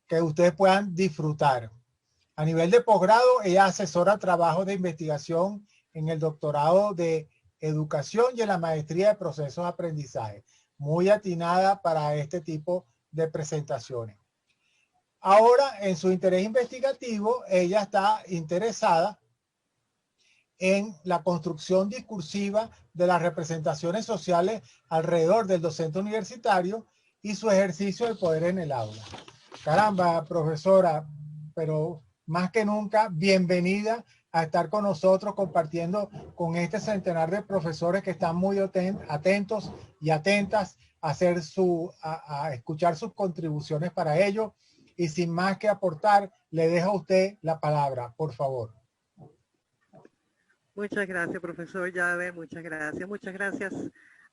que ustedes puedan disfrutar. A nivel de posgrado, ella asesora trabajos de investigación en el doctorado de educación y en la maestría de procesos de aprendizaje. Muy atinada para este tipo de presentaciones. Ahora, en su interés investigativo, ella está interesada en la construcción discursiva de las representaciones sociales alrededor del docente universitario y su ejercicio del poder en el aula. Caramba, profesora, pero más que nunca, bienvenida a estar con nosotros compartiendo con este centenar de profesores que están muy atentos y atentas a, a escuchar sus contribuciones para ello. Y sin más que aportar, le dejo a usted la palabra, por favor. Muchas gracias, profesor Llaver, muchas gracias. Muchas gracias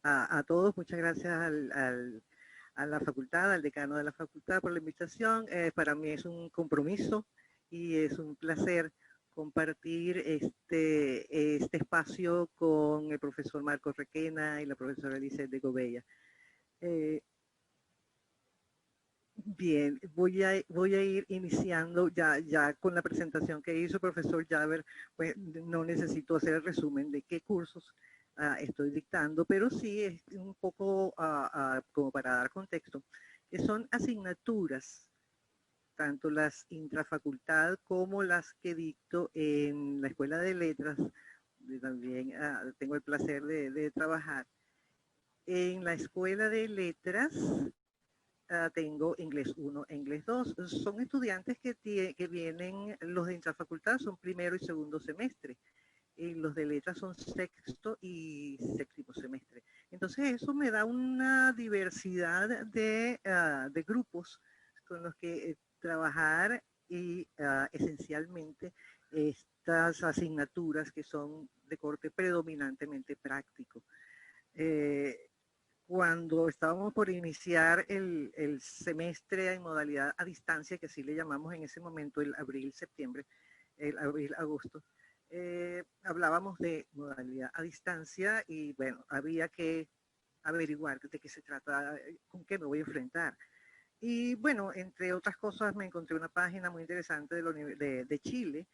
a todos, muchas gracias a la facultad, al decano de la facultad por la invitación. Para mí es un compromiso y es un placer compartir este espacio con el profesor Marcos Requena y la profesora Elizabeth de Gobella. Bien, voy a ir iniciando ya con la presentación que hizo el profesor Llaver. Pues no necesito hacer el resumen de qué cursos estoy dictando, pero sí es un poco como para dar contexto, que son asignaturas, tanto las intrafacultad como las que dicto en la Escuela de Letras. También tengo el placer de trabajar. En la Escuela de Letras tengo inglés 1 e inglés 2. Son estudiantes que vienen, los de intrafacultad son primero y segundo semestre, y los de letras son sexto y séptimo semestre. Entonces eso me da una diversidad de grupos con los que trabajar y esencialmente estas asignaturas que son de corte predominantemente práctico. Cuando estábamos por iniciar el semestre en modalidad a distancia, que así le llamamos en ese momento, el abril-septiembre, el abril-agosto, hablábamos de modalidad a distancia y bueno, había que averiguar de qué se trata, con qué me voy a enfrentar. Y bueno, entre otras cosas me encontré una página muy interesante de Chile,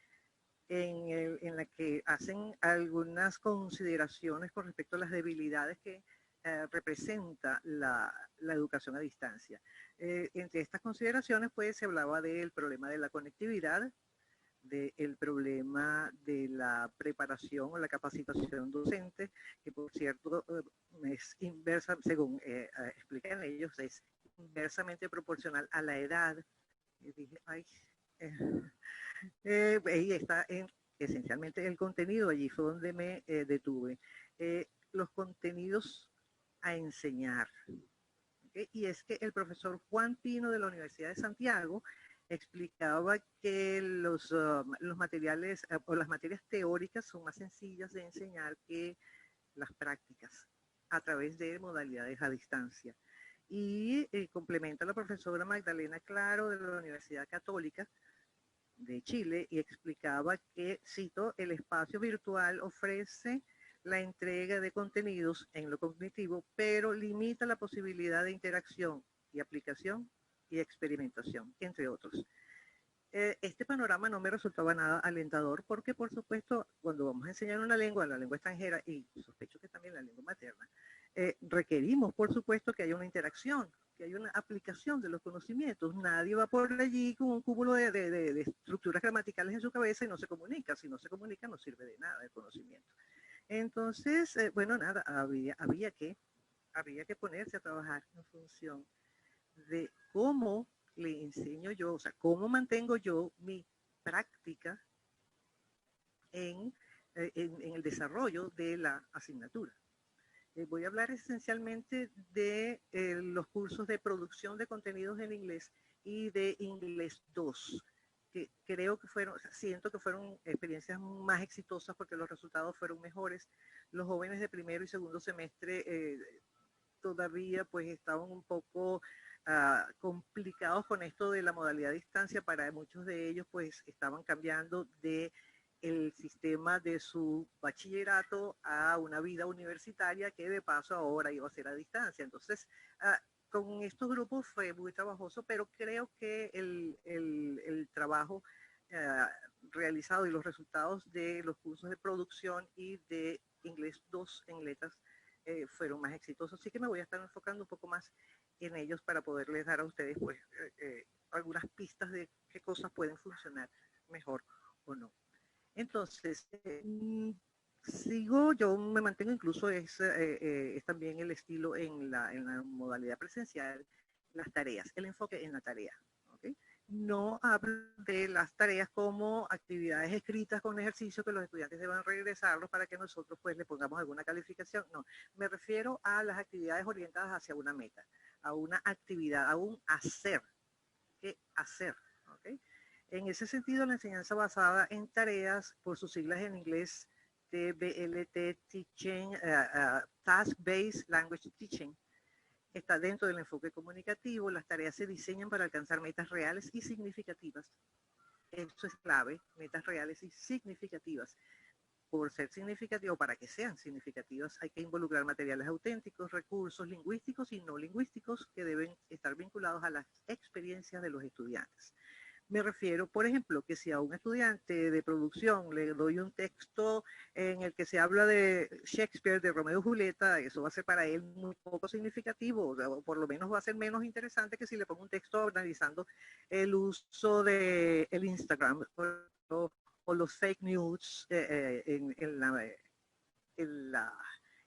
en la que hacen algunas consideraciones con respecto a las debilidades que representa la educación a distancia. Entre estas consideraciones, pues, se hablaba del problema de la conectividad, del problema de la preparación o la capacitación docente, que por cierto es inversa, según explican ellos, es inversamente proporcional a la edad. Y dije, ay, ahí está esencialmente el contenido, allí fue donde me detuve. Los contenidos a enseñar. ¿Okay? Y es que el profesor Juan Pino de la Universidad de Santiago explicaba que los materiales o las materias teóricas son más sencillas de enseñar que las prácticas a través de modalidades a distancia. Y complementa la profesora Magdalena Claro de la Universidad Católica de Chile y explicaba que, cito, el espacio virtual ofrece la entrega de contenidos en lo cognitivo, pero limita la posibilidad de interacción y aplicación y experimentación, entre otros. Este panorama no me resultaba nada alentador porque, por supuesto, cuando vamos a enseñar una lengua, la lengua extranjera y sospecho que también la lengua materna, requerimos, por supuesto, que haya una interacción, que haya una aplicación de los conocimientos. Nadie va por allí con un cúmulo de estructuras gramaticales en su cabeza y no se comunica. Si no se comunica, no sirve de nada el conocimiento. Entonces, bueno, nada, había que ponerse a trabajar en función de cómo le enseño yo, o sea, cómo mantengo yo mi práctica en el desarrollo de la asignatura. Voy a hablar esencialmente de los cursos de producción de contenidos en inglés y de inglés 2, que creo que fueron, siento que fueron experiencias más exitosas porque los resultados fueron mejores. Los jóvenes de primero y segundo semestre todavía pues estaban un poco complicados con esto de la modalidad de distancia. Para muchos de ellos pues estaban cambiando de el sistema de su bachillerato a una vida universitaria que de paso ahora iba a ser a distancia. Entonces, con estos grupos fue muy trabajoso, pero creo que el trabajo realizado y los resultados de los cursos de producción y de inglés 2 en letras fueron más exitosos. Así que me voy a estar enfocando un poco más en ellos para poderles dar a ustedes pues algunas pistas de qué cosas pueden funcionar mejor o no. Entonces, yo me mantengo incluso, es también el estilo en la modalidad presencial, las tareas, el enfoque en la tarea. ¿Okay? No hablo de las tareas como actividades escritas con ejercicio que los estudiantes deban regresarlos para que nosotros pues le pongamos alguna calificación. No, me refiero a las actividades orientadas hacia una meta, a una actividad, a un hacer. ¿Qué hacer? ¿Okay? En ese sentido, la enseñanza basada en tareas, por sus siglas en inglés, TBLT, Teaching, Task-Based Language Teaching, está dentro del enfoque comunicativo. Las tareas se diseñan para alcanzar metas reales y significativas. Eso es clave, metas reales y significativas. Por ser significativo, para que sean significativas, hay que involucrar materiales auténticos, recursos lingüísticos y no lingüísticos que deben estar vinculados a las experiencias de los estudiantes. Me refiero, por ejemplo, que si a un estudiante de producción le doy un texto en el que se habla de Shakespeare, de Romeo y Julieta, eso va a ser para él muy poco significativo, o por lo menos va a ser menos interesante que si le pongo un texto analizando el uso del Instagram o los fake news en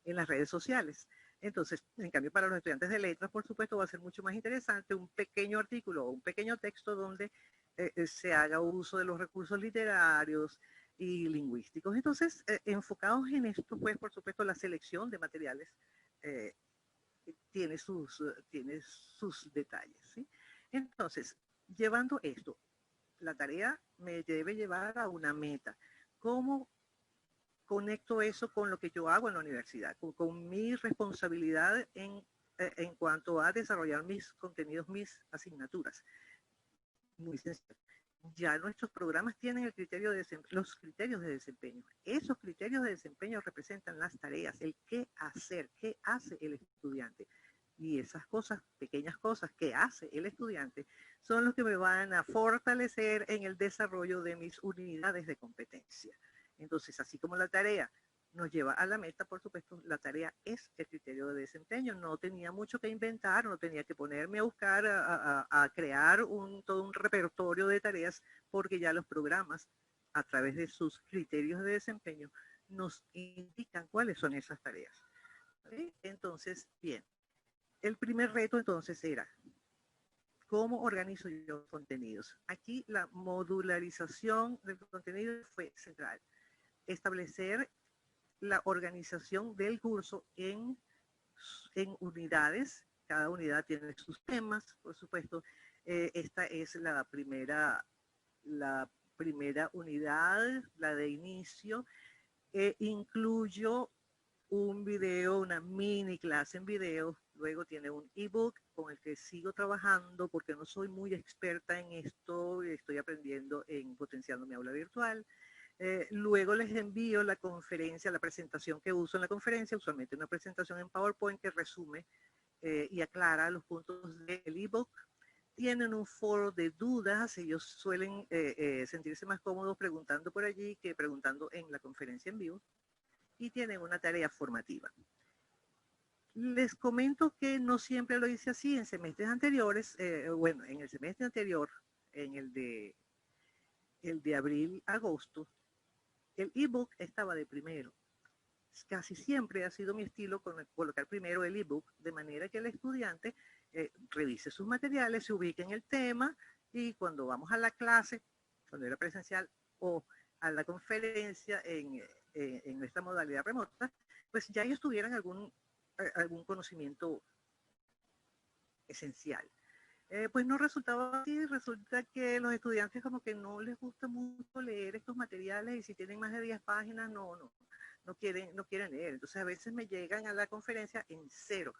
las redes sociales. Entonces, en cambio, para los estudiantes de letras, por supuesto, va a ser mucho más interesante un pequeño artículo o un pequeño texto donde se haga uso de los recursos literarios y lingüísticos. Entonces, enfocados en esto, pues, por supuesto, la selección de materiales eh, tiene sus detalles, ¿sí? Entonces, llevando esto, la tarea me debe llevar a una meta. ¿Cómo conecto eso con lo que yo hago en la universidad, con mi responsabilidad en cuanto a desarrollar mis contenidos, mis asignaturas? Muy sencillo. Ya nuestros programas tienen los criterios de desempeño. Esos criterios de desempeño representan las tareas, el qué hacer, qué hace el estudiante. Y esas cosas, pequeñas cosas que hace el estudiante, son los que me van a fortalecer en el desarrollo de mis unidades de competencia. Entonces, así como la tarea nos lleva a la meta, por supuesto, la tarea es el criterio de desempeño. No tenía mucho que inventar, no tenía que ponerme a buscar, a crear todo un repertorio de tareas, porque ya los programas, a través de sus criterios de desempeño, nos indican cuáles son esas tareas. ¿Sí? Entonces, bien, el primer reto entonces era, ¿cómo organizo yo contenidos? Aquí la modularización del contenido fue central. Establecer la organización del curso en unidades. Cada unidad tiene sus temas, por supuesto. Esta es la primera unidad, la de inicio. Incluyo un video, una mini clase en video. Luego tiene un ebook con el que sigo trabajando porque no soy muy experta en esto. Estoy aprendiendo en Potenciando mi Aula Virtual. Luego les envío la conferencia, la presentación que uso en la conferencia, usualmente una presentación en PowerPoint que resume y aclara los puntos del ebook. Tienen un foro de dudas, ellos suelen sentirse más cómodos preguntando por allí que preguntando en la conferencia en vivo. Y tienen una tarea formativa. Les comento que no siempre lo hice así en semestres anteriores. Bueno, en el semestre anterior, en el de abril-agosto, el ebook estaba de primero. Casi siempre ha sido mi estilo colocar primero el ebook, de manera que el estudiante revise sus materiales, se ubique en el tema y cuando vamos a la clase, cuando era presencial o a la conferencia en esta modalidad remota, pues ya ellos tuvieran algún conocimiento esencial. Pues no resultaba así, resulta que los estudiantes como que no les gusta mucho leer estos materiales y si tienen más de 10 páginas no quieren leer. Entonces a veces me llegan a la conferencia en cero.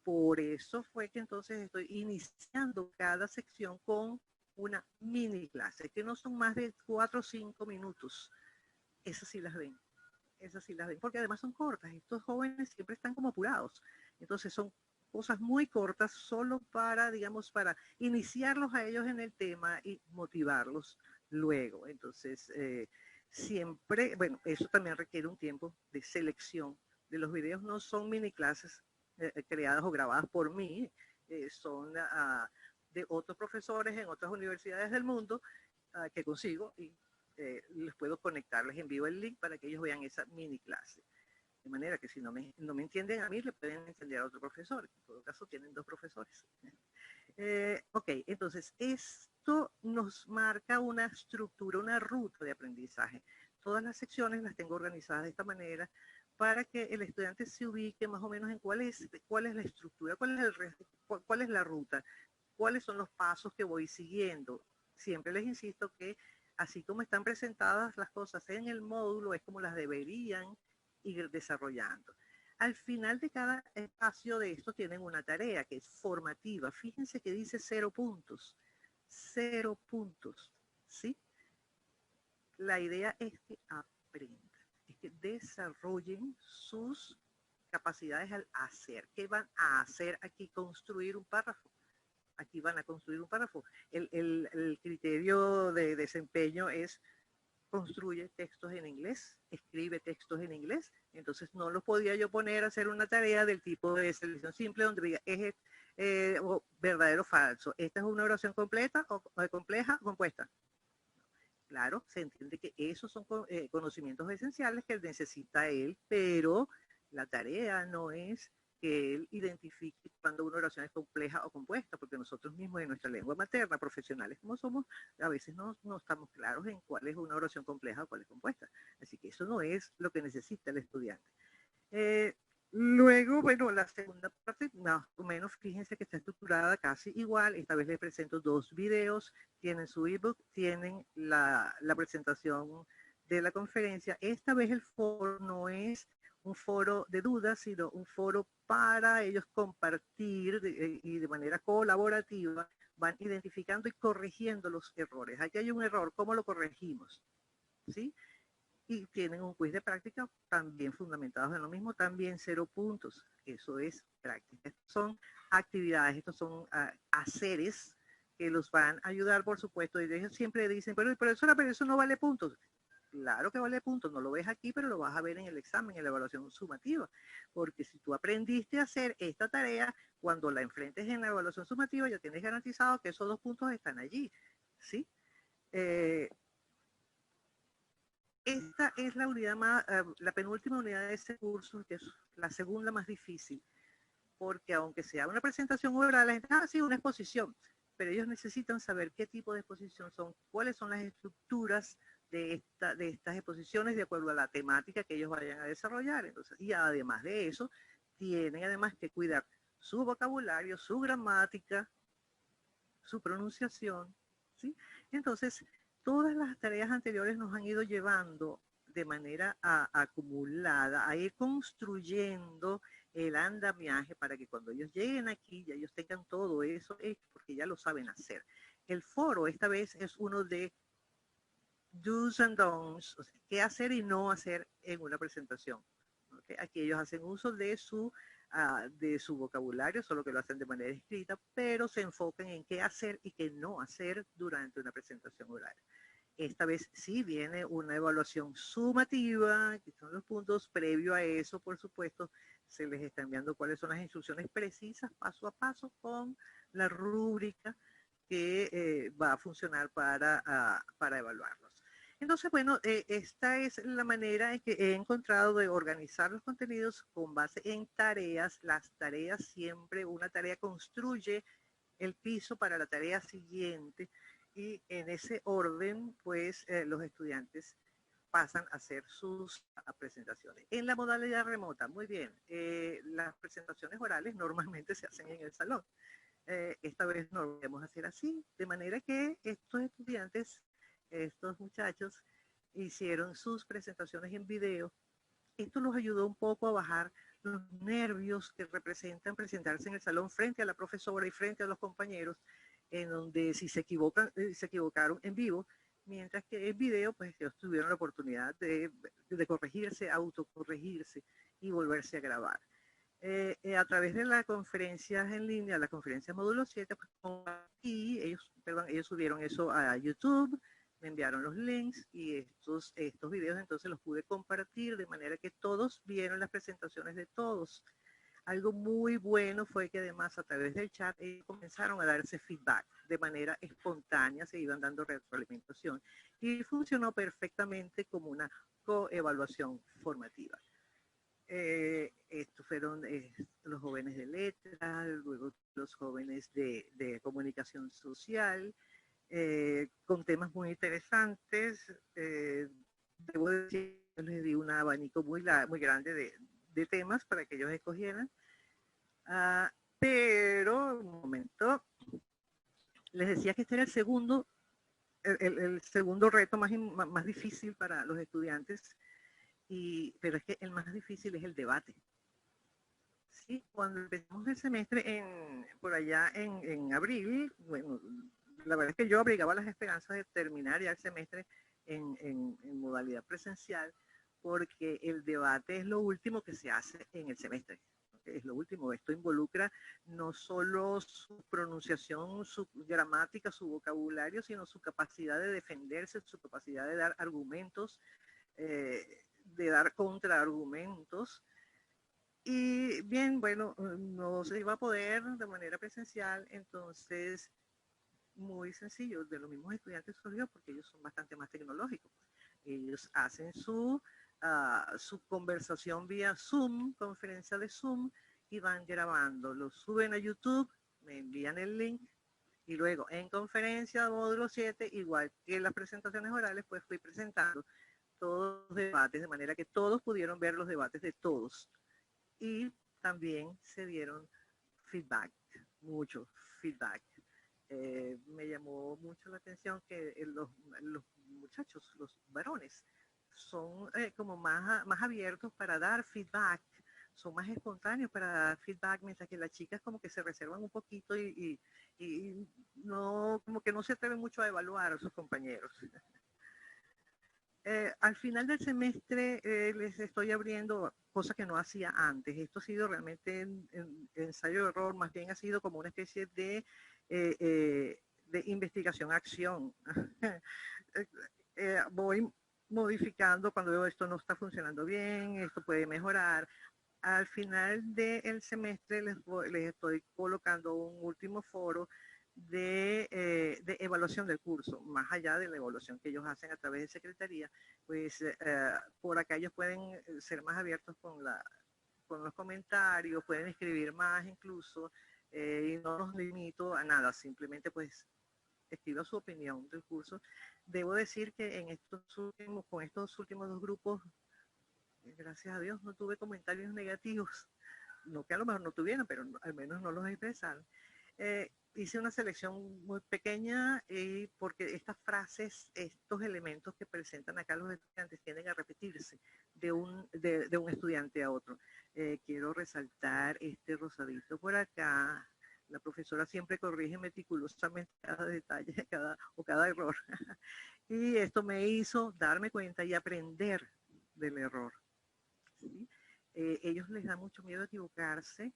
Por eso fue que entonces estoy iniciando cada sección con una mini clase, que no son más de 4 o 5 minutos. Esas sí las ven. Esas sí las ven, porque además son cortas. Estos jóvenes siempre están como apurados. Entonces son cosas muy cortas solo para, digamos, para iniciarlos a ellos en el tema y motivarlos luego. Entonces, siempre, bueno, eso también requiere un tiempo de selección de los videos. No son mini clases creadas o grabadas por mí, son de otros profesores en otras universidades del mundo que consigo y les puedo conectarles en vivo el link para que ellos vean esa mini clase. De manera que si no me entienden a mí, le pueden entender a otro profesor. En todo caso, tienen dos profesores. Ok, entonces esto nos marca una estructura, una ruta de aprendizaje. Todas las secciones las tengo organizadas de esta manera para que el estudiante se ubique más o menos en cuál es la estructura, cuál es la ruta, cuáles son los pasos que voy siguiendo. Siempre les insisto que así como están presentadas las cosas en el módulo, es como las deberían ir desarrollando. Al final de cada espacio de esto tienen una tarea que es formativa. Fíjense que dice 0 puntos. 0 puntos, ¿sí? La idea es que aprendan, es que desarrollen sus capacidades al hacer. ¿Qué van a hacer aquí? Construir un párrafo. Aquí van a construir un párrafo. El criterio de desempeño es construye textos en inglés, escribe textos en inglés. Entonces no los podía yo poner a hacer una tarea del tipo de selección simple donde diga es verdadero o falso. Esta es una oración completa o compleja o compuesta. Claro, se entiende que esos son conocimientos esenciales que necesita él, pero la tarea no es que él identifique cuando una oración es compleja o compuesta, porque nosotros mismos en nuestra lengua materna, profesionales como somos, a veces no estamos claros en cuál es una oración compleja o cuál es compuesta. Así que eso no es lo que necesita el estudiante. Luego, bueno, la segunda parte, más o menos, fíjense que está estructurada casi igual. Esta vez les presento dos videos, tienen su ebook, tienen la presentación de la conferencia. Esta vez el foro no es un foro de dudas, sino un foro para ellos compartir y de manera colaborativa van identificando y corrigiendo los errores. Aquí hay un error, ¿cómo lo corregimos? ¿Sí? Y tienen un quiz de práctica también fundamentados en lo mismo, también 0 puntos. Eso es práctica. Estos son actividades, estos son haceres que los van a ayudar, por supuesto. Y ellos siempre dicen, pero eso no vale puntos. Claro que vale puntos, no lo ves aquí, pero lo vas a ver en el examen, en la evaluación sumativa. Porque si tú aprendiste a hacer esta tarea, cuando la enfrentes en la evaluación sumativa, ya tienes garantizado que esos 2 puntos están allí. ¿Sí? Esta es la unidad más, la penúltima unidad de ese curso, que es la segunda más difícil, porque aunque sea una presentación oral, la gente, sí, una exposición, pero ellos necesitan saber qué tipo de exposición son, cuáles son las estructuras de estas exposiciones de acuerdo a la temática que ellos vayan a desarrollar. Entonces, y además de eso, tienen además que cuidar su vocabulario, su gramática, su pronunciación, ¿sí? Entonces, todas las tareas anteriores nos han ido llevando de manera acumulada a ir construyendo el andamiaje para que cuando ellos lleguen aquí ya ellos tengan todo eso hecho porque ya lo saben hacer. El foro esta vez es uno de do's and don'ts, o sea, qué hacer y no hacer en una presentación. ¿Okay? Aquí ellos hacen uso de su vocabulario, solo que lo hacen de manera escrita, pero se enfocan en qué hacer y qué no hacer durante una presentación oral. Esta vez sí viene una evaluación sumativa, que son los puntos. Previo a eso, por supuesto, se les está enviando cuáles son las instrucciones precisas, paso a paso, con la rúbrica que va a funcionar para evaluarlos. Entonces, bueno, esta es la manera en que he encontrado de organizar los contenidos con base en tareas. Las tareas siempre, una tarea construye el piso para la tarea siguiente y en ese orden, pues los estudiantes pasan a hacer sus presentaciones. En la modalidad remota, muy bien, las presentaciones orales normalmente se hacen en el salón. Esta vez no lo vamos a hacer así, de manera que estos estudiantes, estos muchachos, hicieron sus presentaciones en video. Esto los ayudó un poco a bajar los nervios que representan presentarse en el salón frente a la profesora y frente a los compañeros, en donde si se equivocaron en vivo, mientras que en video, pues ellos tuvieron la oportunidad de corregirse, autocorregirse y volverse a grabar. A través de las conferencias en línea, la conferencia módulo 7, pues, y ellos subieron eso a YouTube, me enviaron los links y estos videos entonces los pude compartir de manera que todos vieron las presentaciones de todos. Algo muy bueno fue que además a través del chat ellos comenzaron a darse feedback de manera espontánea, se iban dando retroalimentación y funcionó perfectamente como una coevaluación formativa. Estos fueron los jóvenes de letras, luego los jóvenes de comunicación social, con temas muy interesantes. Debo decir, les di un abanico muy grande de temas para que ellos escogieran. Pero, un momento, les decía que este era el segundo reto más difícil para los estudiantes, pero es que el más difícil es el debate. Sí, cuando empezamos el semestre por allá en abril, bueno, la verdad es que yo abrigaba las esperanzas de terminar ya el semestre en modalidad presencial, porque el debate es lo último que se hace en el semestre. Es lo último. Esto involucra no solo su pronunciación, su gramática, su vocabulario, sino su capacidad de defenderse, su capacidad de dar argumentos, de dar contraargumentos. Y bien, bueno, no se iba a poder de manera presencial, entonces muy sencillo, de los mismos estudiantes surgió porque ellos son bastante más tecnológicos. Ellos hacen su conversación vía Zoom, conferencia de Zoom, y van grabando, lo suben a YouTube, me envían el link, y luego en conferencia módulo 7, igual que las presentaciones orales, pues fui presentando todos los debates, de manera que todos pudieron ver los debates de todos. Y también se dieron feedback, mucho feedback. Me llamó mucho la atención que los muchachos, los varones, son como más abiertos para dar feedback, son más espontáneos para dar feedback, mientras que las chicas como que se reservan un poquito y no, como que no se atreven mucho a evaluar a sus compañeros. Al final del semestre les estoy abriendo cosas que no hacía antes. Esto ha sido realmente ensayo-error, más bien ha sido como una especie de investigación-acción. Voy modificando cuando veo esto no está funcionando bien, esto puede mejorar. Al final del semestre les estoy colocando un último foro de evaluación del curso, más allá de la evaluación que ellos hacen a través de secretaría, pues por acá ellos pueden ser más abiertos con los comentarios, pueden escribir más incluso, y no los limito a nada, simplemente pues escriba su opinión del curso. Debo decir que con estos últimos dos grupos, gracias a Dios, no tuve comentarios negativos. No que a lo mejor no tuvieran, pero al menos no los expresaron. Hice una selección muy pequeña porque estas frases, estos elementos que presentan acá los estudiantes tienden a repetirse de un estudiante a otro. Quiero resaltar este rosadito por acá. La profesora siempre corrige meticulosamente cada detalle cada error. Y esto me hizo darme cuenta y aprender del error. ¿Sí? Ellos les da mucho miedo equivocarse.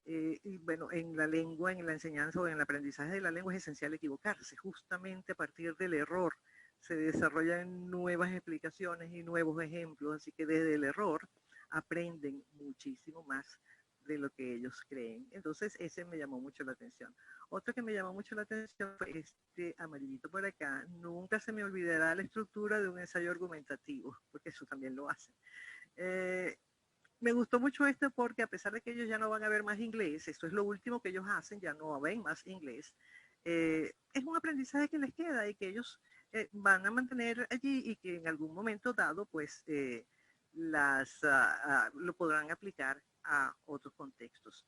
Y bueno, en la lengua, en la enseñanza o en el aprendizaje de la lengua es esencial equivocarse. Justamente a partir del error se desarrollan nuevas explicaciones y nuevos ejemplos. Así que desde el error aprenden muchísimo más de lo que ellos creen. Entonces ese me llamó mucho la atención. Otro que me llamó mucho la atención fue este amarillito por acá. Nunca se me olvidará la estructura de un ensayo argumentativo, porque eso también lo hacen. Me gustó mucho esto porque a pesar de que ellos ya no van a ver más inglés, esto es lo último que ellos hacen, ya no ven más inglés, es un aprendizaje que les queda y que ellos van a mantener allí y que en algún momento dado pues lo podrán aplicar a otros contextos.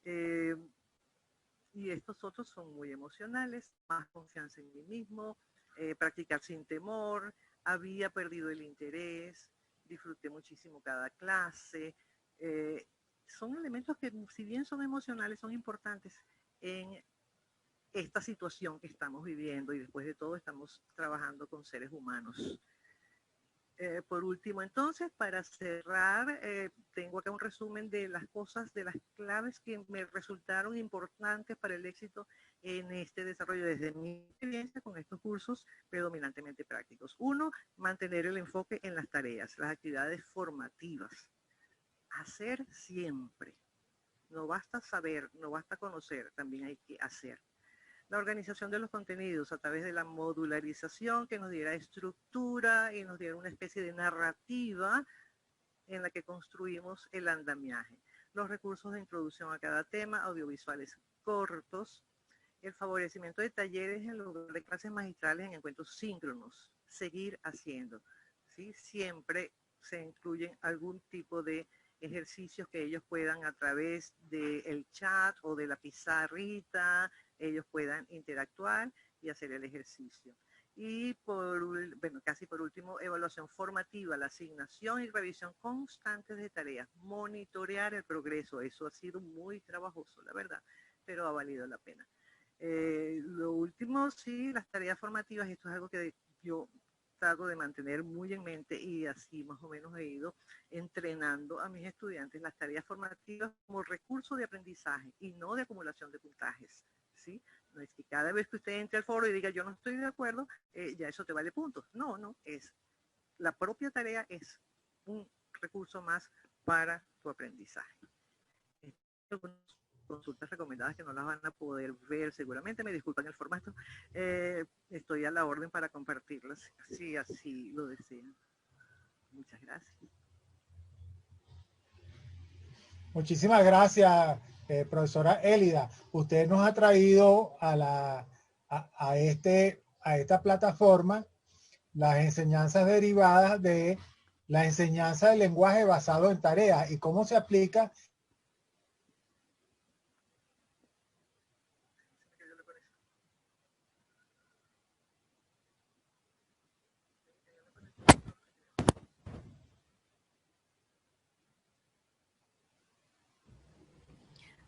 Y estos otros son muy emocionales, más confianza en mí mismo, practicar sin temor, había perdido el interés, disfruté muchísimo cada clase. Son elementos que, si bien son emocionales, son importantes en esta situación que estamos viviendo y después de todo estamos trabajando con seres humanos. Por último, entonces, para cerrar, tengo acá un resumen de las cosas, de las claves que me resultaron importantes para el éxito en este desarrollo desde mi experiencia con estos cursos predominantemente prácticos. Uno, mantener el enfoque en las tareas, las actividades formativas. Hacer siempre. No basta saber, no basta conocer, también hay que hacer. La organización de los contenidos a través de la modularización que nos diera estructura y nos diera una especie de narrativa en la que construimos el andamiaje. Los recursos de introducción a cada tema, audiovisuales cortos, el favorecimiento de talleres en lugar de clases magistrales en encuentros síncronos, seguir haciendo. ¿Sí? Siempre se incluyen algún tipo de ejercicios que ellos puedan a través del chat o de la pizarrita, ellos puedan interactuar y hacer el ejercicio. Y casi por último, evaluación formativa, la asignación y revisión constantes de tareas, monitorear el progreso. Eso ha sido muy trabajoso, la verdad, pero ha valido la pena. Lo último, sí, las tareas formativas, esto es algo que yo trato de mantener muy en mente y así más o menos he ido entrenando a mis estudiantes las tareas formativas como recurso de aprendizaje y no de acumulación de puntajes, ¿sí? No es que cada vez que usted entre al foro y diga yo no estoy de acuerdo, ya eso te vale puntos. No, no, la propia tarea es un recurso más para tu aprendizaje. Consultas recomendadas que no las van a poder ver seguramente, me disculpan el formato, estoy a la orden para compartirlas si así lo desean. Muchas gracias. Muchísimas gracias, profesora Elida. Usted nos ha traído a esta plataforma las enseñanzas derivadas de la enseñanza del lenguaje basado en tareas y cómo se aplica.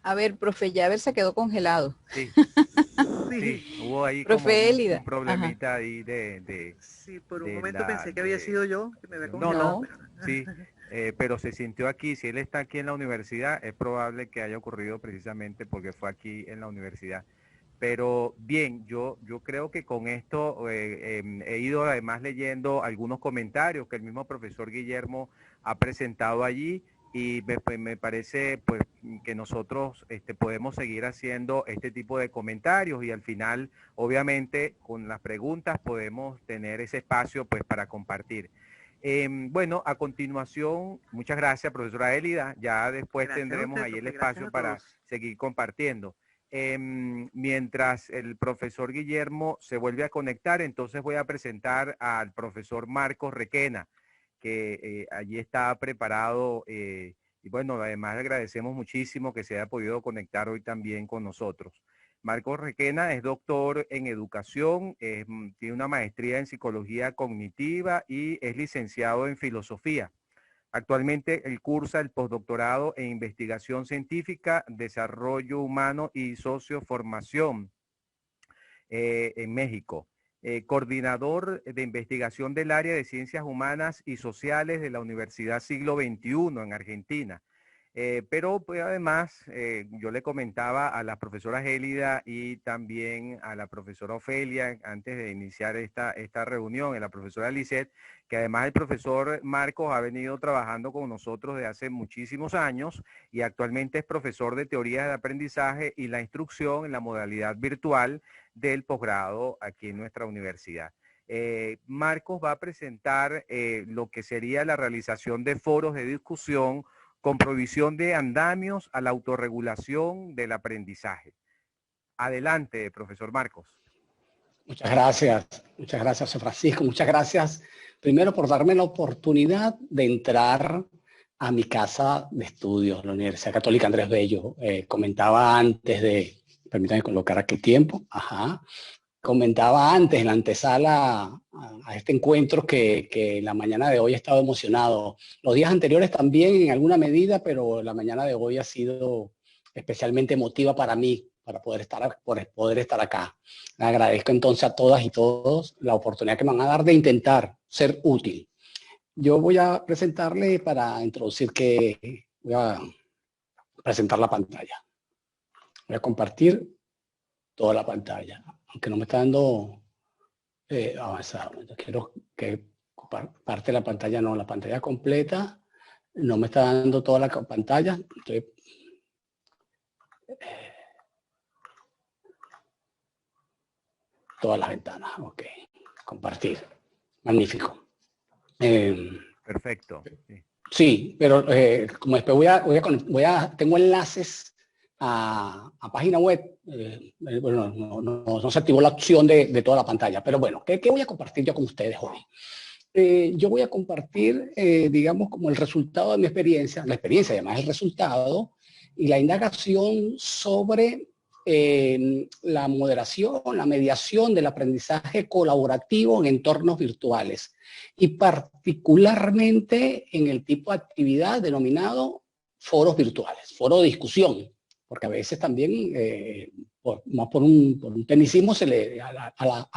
A ver, profe, Yaver se quedó congelado. Sí, sí, hubo ahí profe como Elida. un problemita ahí sí, por un momento pensé que había sido yo, que me había congelado. No, sí, pero se sintió aquí. Si él está aquí en la universidad, es probable que haya ocurrido precisamente porque fue aquí en la universidad. Pero bien, yo creo que con esto he ido además leyendo algunos comentarios que el mismo profesor Guillermo ha presentado allí y me parece pues que nosotros podemos seguir haciendo este tipo de comentarios y al final obviamente con las preguntas podemos tener ese espacio pues para compartir. Bueno, a continuación, muchas gracias profesora Elida, ya después tendremos ahí el espacio para seguir compartiendo. Mientras el profesor Guillermo se vuelve a conectar, entonces voy a presentar al profesor Marcos Requena, que allí está preparado y bueno, además agradecemos muchísimo que se haya podido conectar hoy también con nosotros. Marcos Requena es doctor en educación, tiene una maestría en psicología cognitiva y es licenciado en filosofía. Actualmente él cursa el postdoctorado en investigación científica, desarrollo humano y socioformación en México. Coordinador de investigación del área de ciencias humanas y sociales de la Universidad Siglo XXI en Argentina. Pero pues, además yo le comentaba a las profesoras Élida y también a la profesora Ofelia antes de iniciar esta reunión, a la profesora Lisette, que además el profesor Marcos ha venido trabajando con nosotros desde hace muchísimos años y actualmente es profesor de teoría de aprendizaje y la instrucción en la modalidad virtual del posgrado aquí en nuestra universidad. Marcos va a presentar lo que sería la realización de foros de discusión con provisión de andamios a la autorregulación del aprendizaje. Adelante, profesor Marcos. Muchas gracias, José Francisco. Muchas gracias primero por darme la oportunidad de entrar a mi casa de estudios, la Universidad Católica Andrés Bello. Comentaba antes de, permítanme colocar aquí tiempo, comentaba antes en la antesala a este encuentro que la mañana de hoy he estado emocionado. Los días anteriores también en alguna medida, pero la mañana de hoy ha sido especialmente emotiva para mí, para poder estar acá. Le agradezco entonces a todas y todos la oportunidad que me van a dar de intentar ser útil. yo voy a presentarle para introducir que voy a presentar la pantalla. Voy a compartir toda la pantalla, aunque no me está dando avanzado. Quiero que parte de la pantalla, no, la pantalla completa, no me está dando toda la pantalla. Entonces, todas las ventanas, ok. Compartir, magnífico. Perfecto. Sí. Sí, pero como después tengo enlaces a página web, bueno, no se activó la opción de toda la pantalla, pero bueno, ¿qué voy a compartir yo con ustedes hoy? Yo voy a compartir, digamos, como el resultado de mi experiencia, la experiencia además el resultado, y la indagación sobre la moderación, la mediación del aprendizaje colaborativo en entornos virtuales, y particularmente en el tipo de actividad denominado foros virtuales, foro de discusión, porque a veces también, más por un tecnicismo, a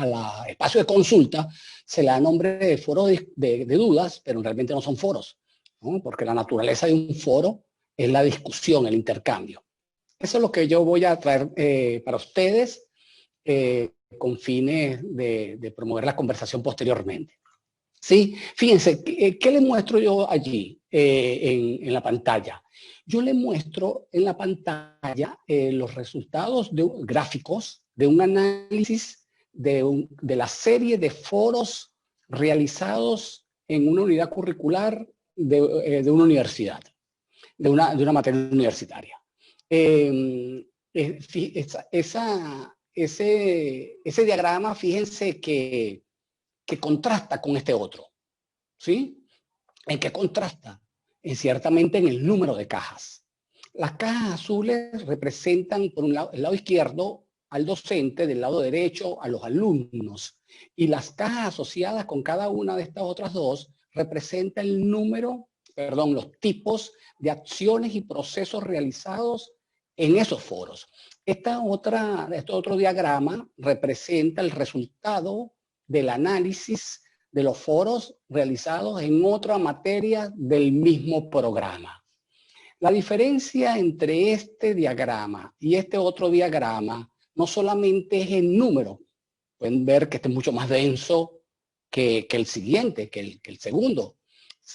la espacio de consulta se le da nombre de foro de dudas, pero realmente no son foros, ¿no? Porque la naturaleza de un foro es la discusión, el intercambio. Eso es lo que yo voy a traer para ustedes con fines de promover la conversación posteriormente. Sí, fíjense, ¿qué les muestro yo allí en la pantalla? Yo les muestro en la pantalla los resultados gráficos de un análisis de la serie de foros realizados en una unidad curricular de una universidad, de una materia universitaria. Ese diagrama, fíjense que contrasta con este otro, ¿sí? ¿En qué contrasta? Ciertamente en el número de cajas. Las cajas azules representan, por un lado, el lado izquierdo al docente, del lado derecho a los alumnos, y las cajas asociadas con cada una de estas otras dos representan los tipos de acciones y procesos realizados en esos foros. Este otro diagrama representa el resultado del análisis de los foros realizados en otra materia del mismo programa. La diferencia entre este diagrama y este otro diagrama no solamente es el número, pueden ver que este es mucho más denso que el siguiente, que el segundo,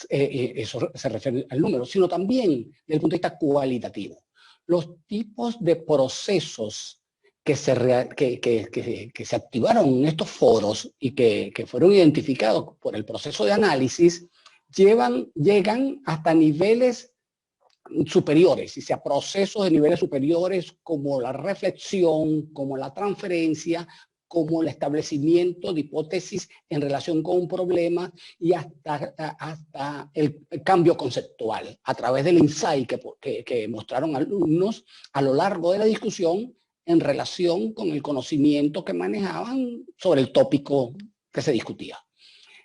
eso se refiere al número, sino también desde el punto de vista cualitativo. Los tipos de procesos que se activaron en estos foros y que fueron identificados por el proceso de análisis llegan hasta niveles superiores, y sea procesos de niveles superiores como la reflexión, como la transferencia, como el establecimiento de hipótesis en relación con un problema, y hasta el cambio conceptual a través del insight que mostraron alumnos a lo largo de la discusión en relación con el conocimiento que manejaban sobre el tópico que se discutía.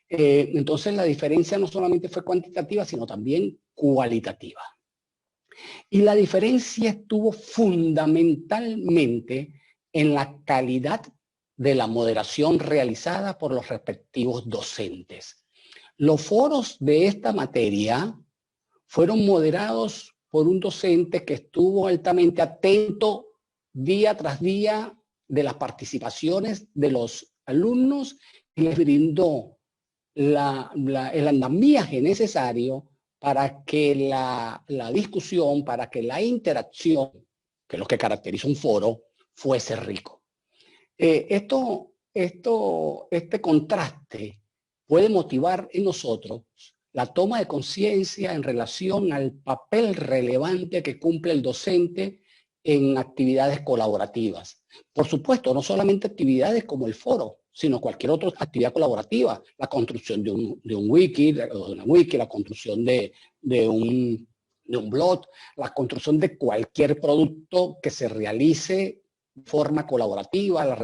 Entonces la diferencia no solamente fue cuantitativa, sino también cualitativa. Y la diferencia estuvo fundamentalmente en la calidad de la moderación realizada por los respectivos docentes. Los foros de esta materia fueron moderados por un docente que estuvo altamente atento día tras día de las participaciones de los alumnos y les brindó el andamiaje necesario para que la discusión, para que la interacción, que es lo que caracteriza un foro, fuese rico. Este contraste puede motivar en nosotros la toma de conciencia en relación al papel relevante que cumple el docente en actividades colaborativas. Por supuesto, no solamente actividades como el foro, sino cualquier otra actividad colaborativa, la construcción de un wiki, la construcción de un blog, la construcción de cualquier producto que se realice de forma colaborativa, la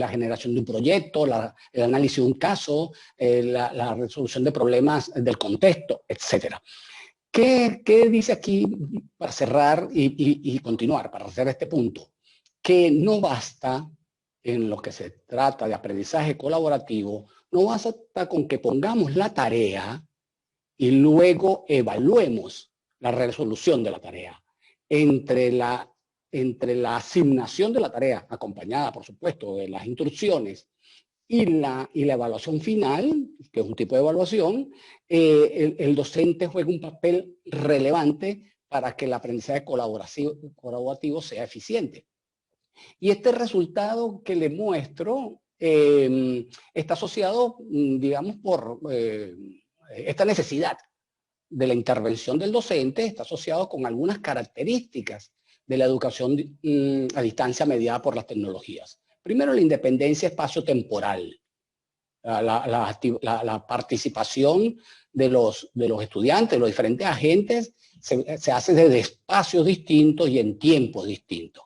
generación de un proyecto, el análisis de un caso, la resolución de problemas del contexto, etcétera. ¿Qué dice aquí para cerrar y continuar, para hacer este punto? Que no basta en lo que se trata de aprendizaje colaborativo no basta con que pongamos la tarea y luego evaluemos la resolución de la tarea. Entre la asignación de la tarea, acompañada, por supuesto, de las instrucciones, y la evaluación final, que es un tipo de evaluación, el docente juega un papel relevante para que el aprendizaje colaborativo sea eficiente. Y este resultado que le muestro está asociado, digamos, por esta necesidad de la intervención del docente, está asociado con algunas características de la educación a distancia mediada por las tecnologías. Primero, la independencia espacio-temporal, la participación de los estudiantes, de los diferentes agentes, se hace desde espacios distintos y en tiempos distintos.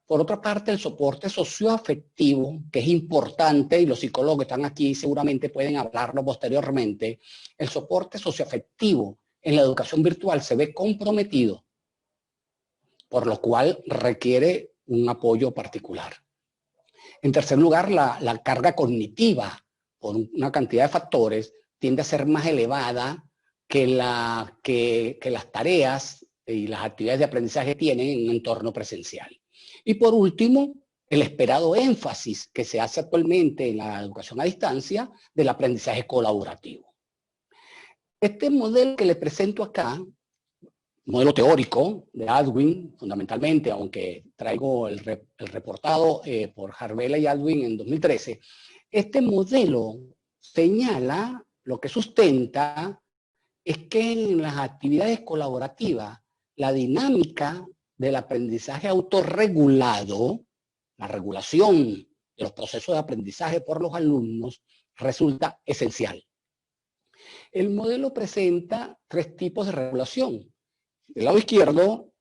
Por otra parte, el soporte socioafectivo, que es importante, y los psicólogos que están aquí seguramente pueden hablarlo posteriormente, el soporte socioafectivo en la educación virtual se ve comprometido, por lo cual requiere un apoyo particular. En tercer lugar, la carga cognitiva, por una cantidad de factores, tiende a ser más elevada que las tareas y las actividades de aprendizaje tienen en un entorno presencial. Y por último, el esperado énfasis que se hace actualmente en la educación a distancia del aprendizaje colaborativo. Este modelo que les presento acá, modelo teórico de Aldwin, fundamentalmente, aunque traigo el reportado por Harvela y Aldwin en 2013, este modelo señala, lo que sustenta, es que en las actividades colaborativas, la dinámica del aprendizaje autorregulado, la regulación de los procesos de aprendizaje por los alumnos, resulta esencial. El modelo presenta 3 tipos de regulación. Del lado izquierdo,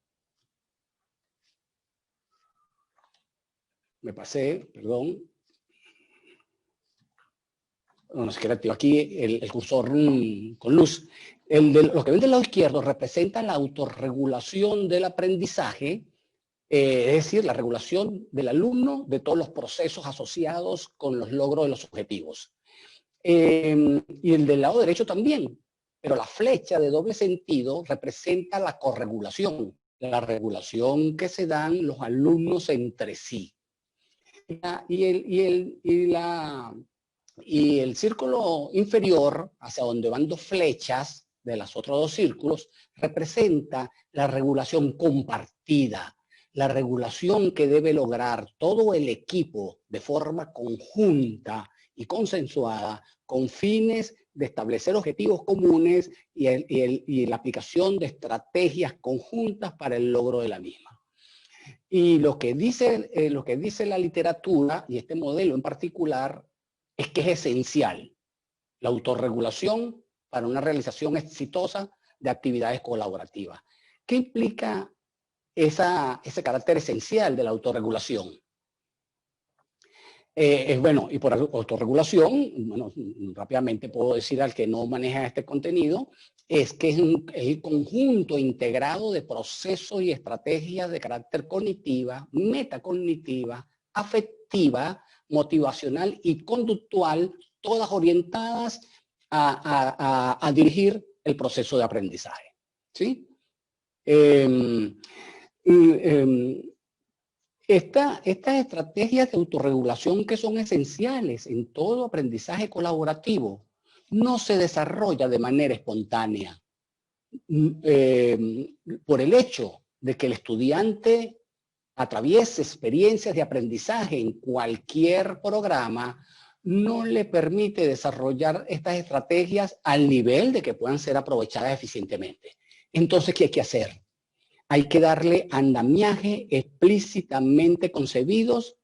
me pasé, perdón, no sé qué activo aquí el cursor con luz. Lo que ven del lado izquierdo representa la autorregulación del aprendizaje, es decir, la regulación del alumno de todos los procesos asociados con los logros de los objetivos. Y el del lado derecho también, pero la flecha de doble sentido representa la corregulación, la regulación que se dan los alumnos entre sí. Y el círculo inferior, hacia donde van 2 flechas de los otros 2 círculos, representa la regulación compartida, la regulación que debe lograr todo el equipo de forma conjunta y consensuada con fines de establecer objetivos comunes y la aplicación de estrategias conjuntas para el logro de la misma. Y lo que dice la literatura, y este modelo en particular, es que es esencial la autorregulación para una realización exitosa de actividades colaborativas. ¿Qué implica ese carácter esencial de la autorregulación? Bueno, y por autorregulación, bueno, rápidamente puedo decir al que no maneja este contenido, es que es el conjunto integrado de procesos y estrategias de carácter cognitiva, metacognitiva, afectiva, motivacional y conductual, todas orientadas a dirigir el proceso de aprendizaje. ¿Sí? Estas estrategias de autorregulación que son esenciales en todo aprendizaje colaborativo no se desarrolla de manera espontánea. Por el hecho de que el estudiante atraviese experiencias de aprendizaje en cualquier programa, no le permite desarrollar estas estrategias al nivel de que puedan ser aprovechadas eficientemente. Entonces, ¿qué hay que hacer? Hay que darle andamiaje explícitamente concebidos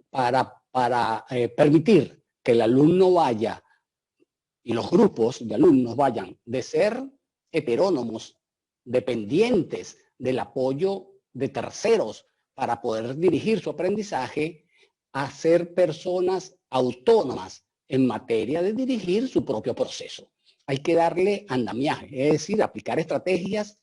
para permitir que el alumno vaya y los grupos de alumnos vayan de ser heterónomos, dependientes del apoyo de terceros para poder dirigir su aprendizaje, a ser personas autónomas en materia de dirigir su propio proceso. Hay que darle andamiaje, es decir, aplicar estrategias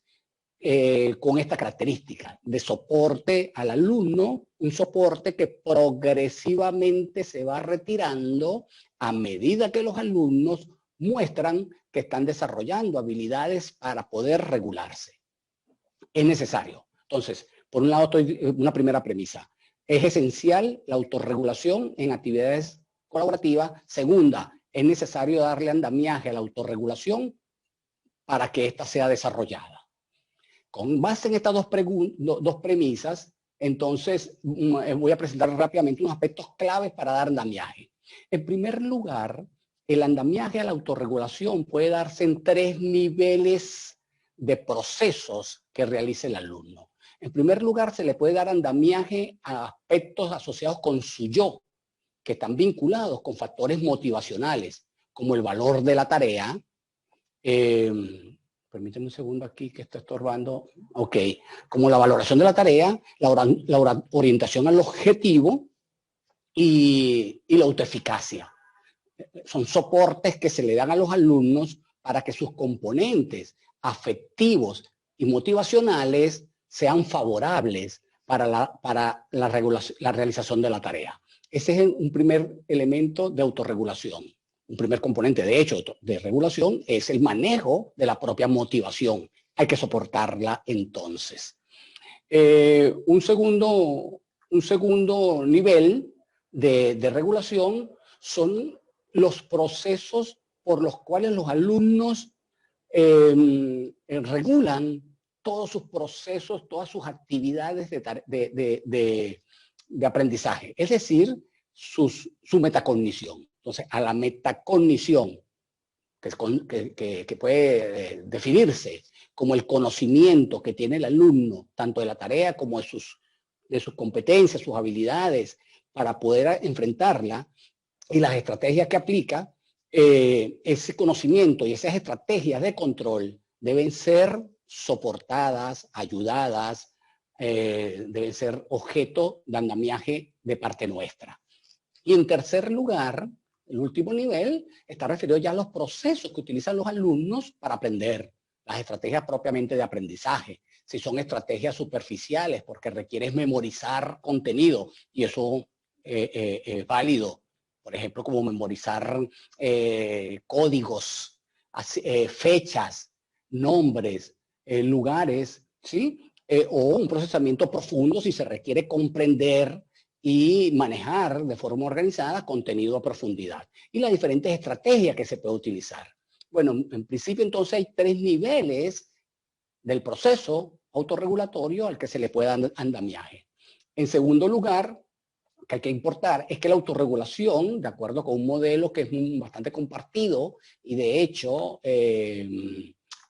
con esta característica de soporte al alumno, un soporte que progresivamente se va retirando a medida que los alumnos muestran que están desarrollando habilidades para poder regularse. Es necesario. Entonces, por un lado, una primera premisa. Es esencial la autorregulación en actividades colaborativas. Segunda, es necesario darle andamiaje a la autorregulación para que ésta sea desarrollada. Con base en estas dos premisas, entonces voy a presentar rápidamente unos aspectos claves para dar andamiaje. En primer lugar, el andamiaje a la autorregulación puede darse en 3 niveles de procesos que realice el alumno. En primer lugar, se le puede dar andamiaje a aspectos asociados con su yo, que están vinculados con factores motivacionales, como el valor de la tarea. Permíteme un segundo aquí que está estorbando. Ok, como la valoración de la tarea, la orientación al objetivo y la autoeficacia. Son soportes que se le dan a los alumnos para que sus componentes afectivos y motivacionales sean favorables para la realización de la tarea. Ese es un primer elemento de autorregulación. Un primer componente, de hecho, de regulación es el manejo de la propia motivación. Hay que soportarla entonces. Un segundo nivel de regulación son los procesos por los cuales los alumnos regulan todos sus procesos, todas sus actividades de aprendizaje, es decir, su metacognición. Entonces, a la metacognición, que puede definirse como el conocimiento que tiene el alumno, tanto de la tarea como de sus competencias, sus habilidades, para poder enfrentarla, y las estrategias que aplica, ese conocimiento y esas estrategias de control deben ser soportadas, ayudadas, deben ser objeto de andamiaje de parte nuestra. Y en tercer lugar, el último nivel está referido ya a los procesos que utilizan los alumnos para aprender, las estrategias propiamente de aprendizaje. Si son estrategias superficiales porque requieres memorizar contenido, y eso es válido, por ejemplo, como memorizar códigos, fechas, nombres, lugares, ¿sí? O un procesamiento profundo si se requiere comprender y manejar de forma organizada contenido a profundidad. Y las diferentes estrategias que se puede utilizar. Bueno, en principio entonces hay 3 niveles del proceso autorregulatorio al que se le puede dar andamiaje. En segundo lugar, que hay que importar es que la autorregulación, de acuerdo con un modelo que es bastante compartido y de hecho,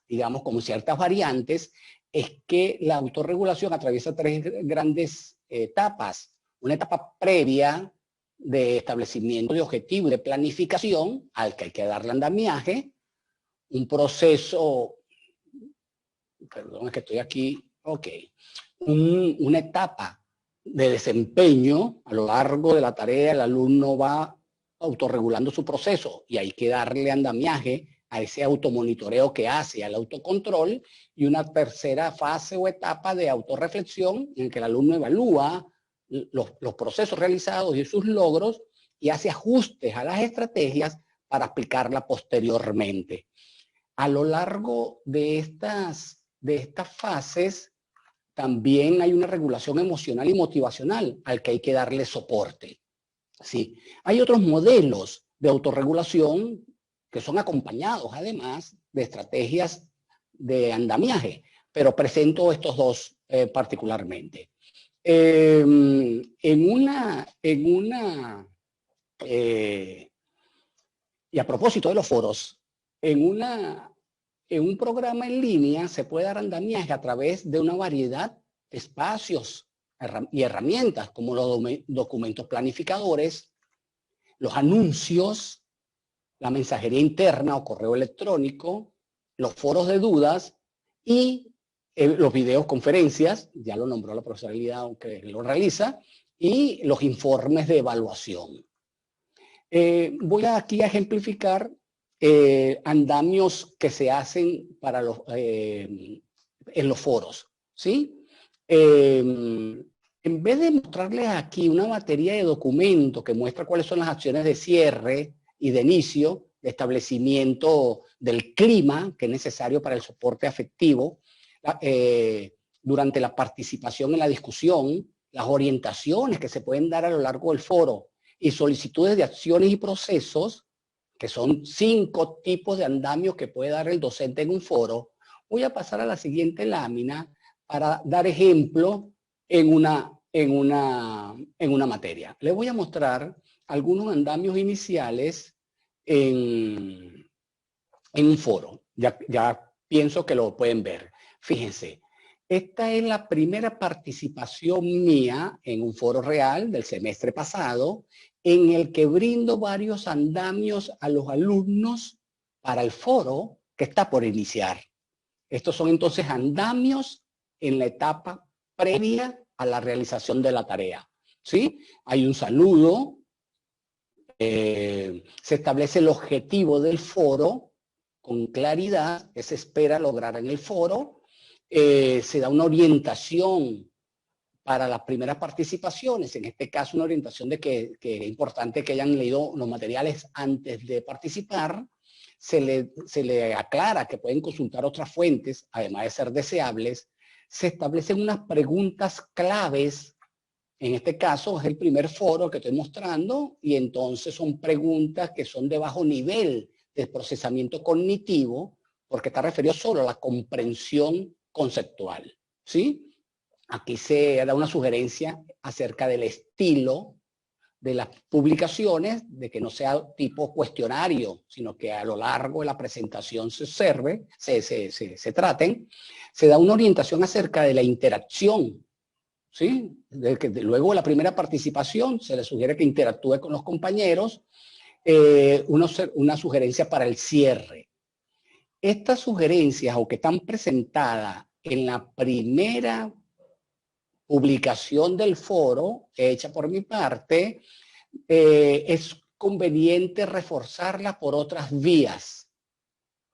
digamos, con ciertas variantes, es que la autorregulación atraviesa 3 grandes etapas. Una etapa previa de establecimiento de objetivos y de planificación, al que hay que darle andamiaje, un proceso, perdón, es que estoy aquí, ok, una etapa de desempeño. A lo largo de la tarea el alumno va autorregulando su proceso y hay que darle andamiaje a ese automonitoreo que hace, al autocontrol, y una tercera fase o etapa de autorreflexión en que el alumno evalúa los procesos realizados y sus logros y hace ajustes a las estrategias para aplicarla posteriormente. A lo largo de estas fases también hay una regulación emocional y motivacional al que hay que darle soporte. Sí. Hay otros modelos de autorregulación que son acompañados además de estrategias de andamiaje, pero presento estos dos particularmente. Y a propósito de los foros, en un programa en línea se puede dar andamiaje a través de una variedad de espacios y herramientas como los documentos planificadores, los anuncios, la mensajería interna o correo electrónico, los foros de dudas y los videoconferencias, ya lo nombró la profesora Elida, aunque lo realiza, y los informes de evaluación. Voy aquí a ejemplificar andamios que se hacen para en los foros, ¿sí? En vez de mostrarles aquí una batería de documentos que muestra cuáles son las acciones de cierre y de inicio, de establecimiento del clima que es necesario para el soporte afectivo, durante la participación en la discusión, las orientaciones que se pueden dar a lo largo del foro y solicitudes de acciones y procesos, que son 5 tipos de andamios que puede dar el docente en un foro, voy a pasar a la siguiente lámina para dar ejemplo en una materia. Les voy a mostrar algunos andamios iniciales en un foro. Ya pienso que lo pueden ver. Fíjense, esta es la primera participación mía en un foro real del semestre pasado, en el que brindo varios andamios a los alumnos para el foro que está por iniciar. Estos son entonces andamios en la etapa previa a la realización de la tarea, ¿sí? Hay un saludo, se establece el objetivo del foro con claridad que se espera lograr en el foro, se da una orientación para las primeras participaciones, en este caso una orientación de que es importante que hayan leído los materiales antes de participar, se le aclara que pueden consultar otras fuentes, además de ser deseables, se establecen unas preguntas claves. En este caso es el primer foro que estoy mostrando y entonces son preguntas que son de bajo nivel de procesamiento cognitivo porque está referido solo a la comprensión conceptual, ¿sí? Aquí se da una sugerencia acerca del estilo de las publicaciones, de que no sea tipo cuestionario, sino que a lo largo de la presentación se observe, se traten. Se da una orientación acerca de la interacción, ¿sí? Luego de la primera participación se le sugiere que interactúe con los compañeros, una sugerencia para el cierre. Estas sugerencias, aunque están presentadas en la primera publicación del foro, hecha por mi parte, es conveniente reforzarla por otras vías,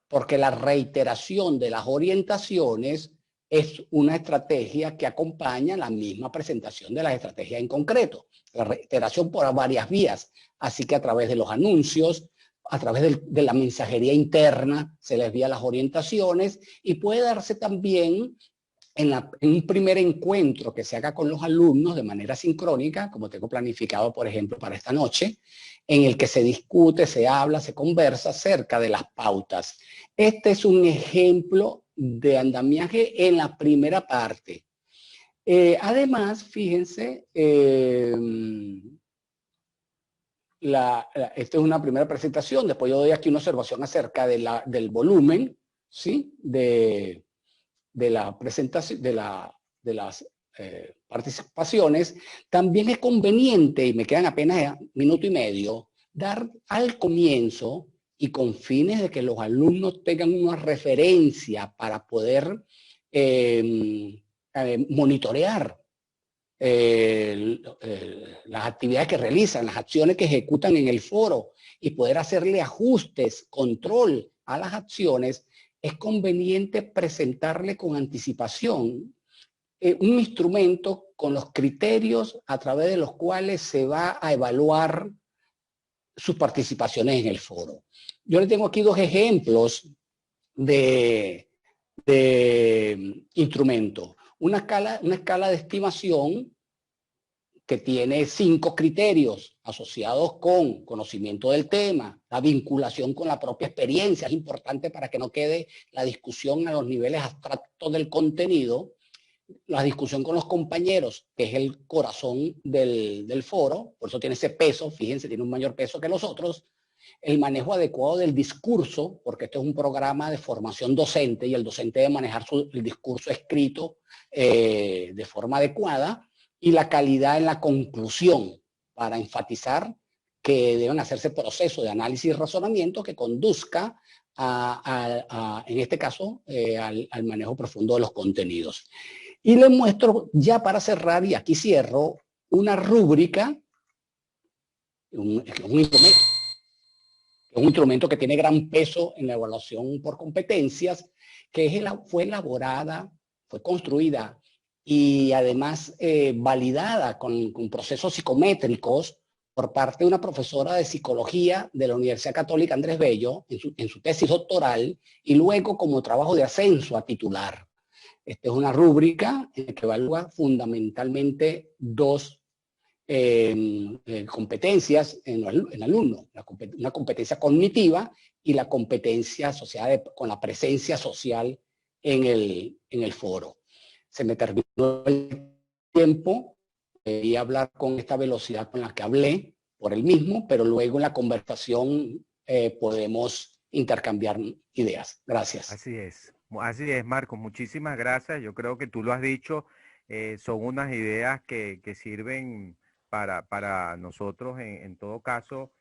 porque la reiteración de las orientaciones es una estrategia que acompaña la misma presentación de las estrategias en concreto. La reiteración por varias vías, así que a través de los anuncios, a través de la mensajería interna se les envía las orientaciones y puede darse también en un primer encuentro que se haga con los alumnos de manera sincrónica, como tengo planificado, por ejemplo, para esta noche, en el que se discute, se habla, se conversa acerca de las pautas. Este es un ejemplo de andamiaje en la primera parte. Además, fíjense, esta es una primera presentación, después yo doy aquí una observación acerca del volumen, ¿sí? De la presentación, de las participaciones. También es conveniente, y me quedan apenas minuto y medio, dar al comienzo y con fines de que los alumnos tengan una referencia para poder monitorear las actividades que realizan, las acciones que ejecutan en el foro y poder hacerle ajustes, control a las acciones. Es conveniente presentarle con anticipación un instrumento con los criterios a través de los cuales se va a evaluar sus participaciones en el foro. Yo le tengo aquí 2 ejemplos de instrumentos. Una escala de estimación que tiene 5 criterios asociados con conocimiento del tema, la vinculación con la propia experiencia, es importante para que no quede la discusión a los niveles abstractos del contenido, la discusión con los compañeros, que es el corazón del foro, por eso tiene ese peso, fíjense, tiene un mayor peso que los otros, el manejo adecuado del discurso, porque esto es un programa de formación docente y el docente debe manejar el discurso escrito de forma adecuada, y la calidad en la conclusión, para enfatizar que deben hacerse procesos de análisis y razonamiento que conduzca en este caso, al manejo profundo de los contenidos. Y les muestro ya para cerrar, y aquí cierro, una rúbrica, un instrumento que tiene gran peso en la evaluación por competencias, que fue elaborada fue construida y además validada con procesos psicométricos por parte de una profesora de psicología de la Universidad Católica Andrés Bello en su tesis doctoral y luego como trabajo de ascenso a titular. Esta es una rúbrica que evalúa fundamentalmente dos competencias en alumno, una competencia cognitiva y la competencia asociada con la presencia social en el foro. Se me terminó el tiempo y hablar con esta velocidad con la que hablé por el mismo, pero luego en la conversación podemos intercambiar ideas. Gracias. Así es, Marcos, muchísimas gracias. Yo creo que tú lo has dicho, son unas ideas que sirven para nosotros en todo caso,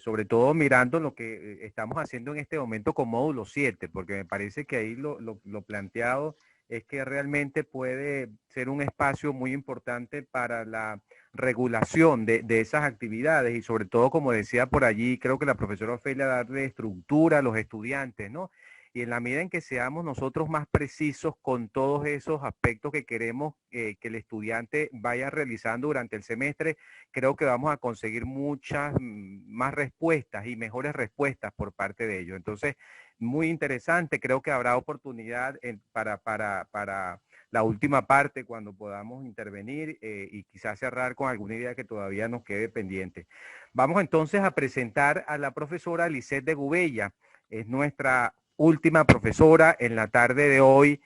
sobre todo mirando lo que estamos haciendo en este momento con módulo 7, porque me parece que ahí lo planteado es que realmente puede ser un espacio muy importante para la regulación de esas actividades y sobre todo, como decía por allí, creo que la profesora Ofelia, darle estructura a los estudiantes, ¿no? Y en la medida en que seamos nosotros más precisos con todos esos aspectos que queremos que el estudiante vaya realizando durante el semestre, creo que vamos a conseguir muchas más respuestas y mejores respuestas por parte de ellos. Entonces, muy interesante, creo que habrá oportunidad para la última parte cuando podamos intervenir y quizás cerrar con alguna idea que todavía nos quede pendiente. Vamos entonces a presentar a la profesora Lisette de Gubella. Es nuestra última profesora en la tarde de hoy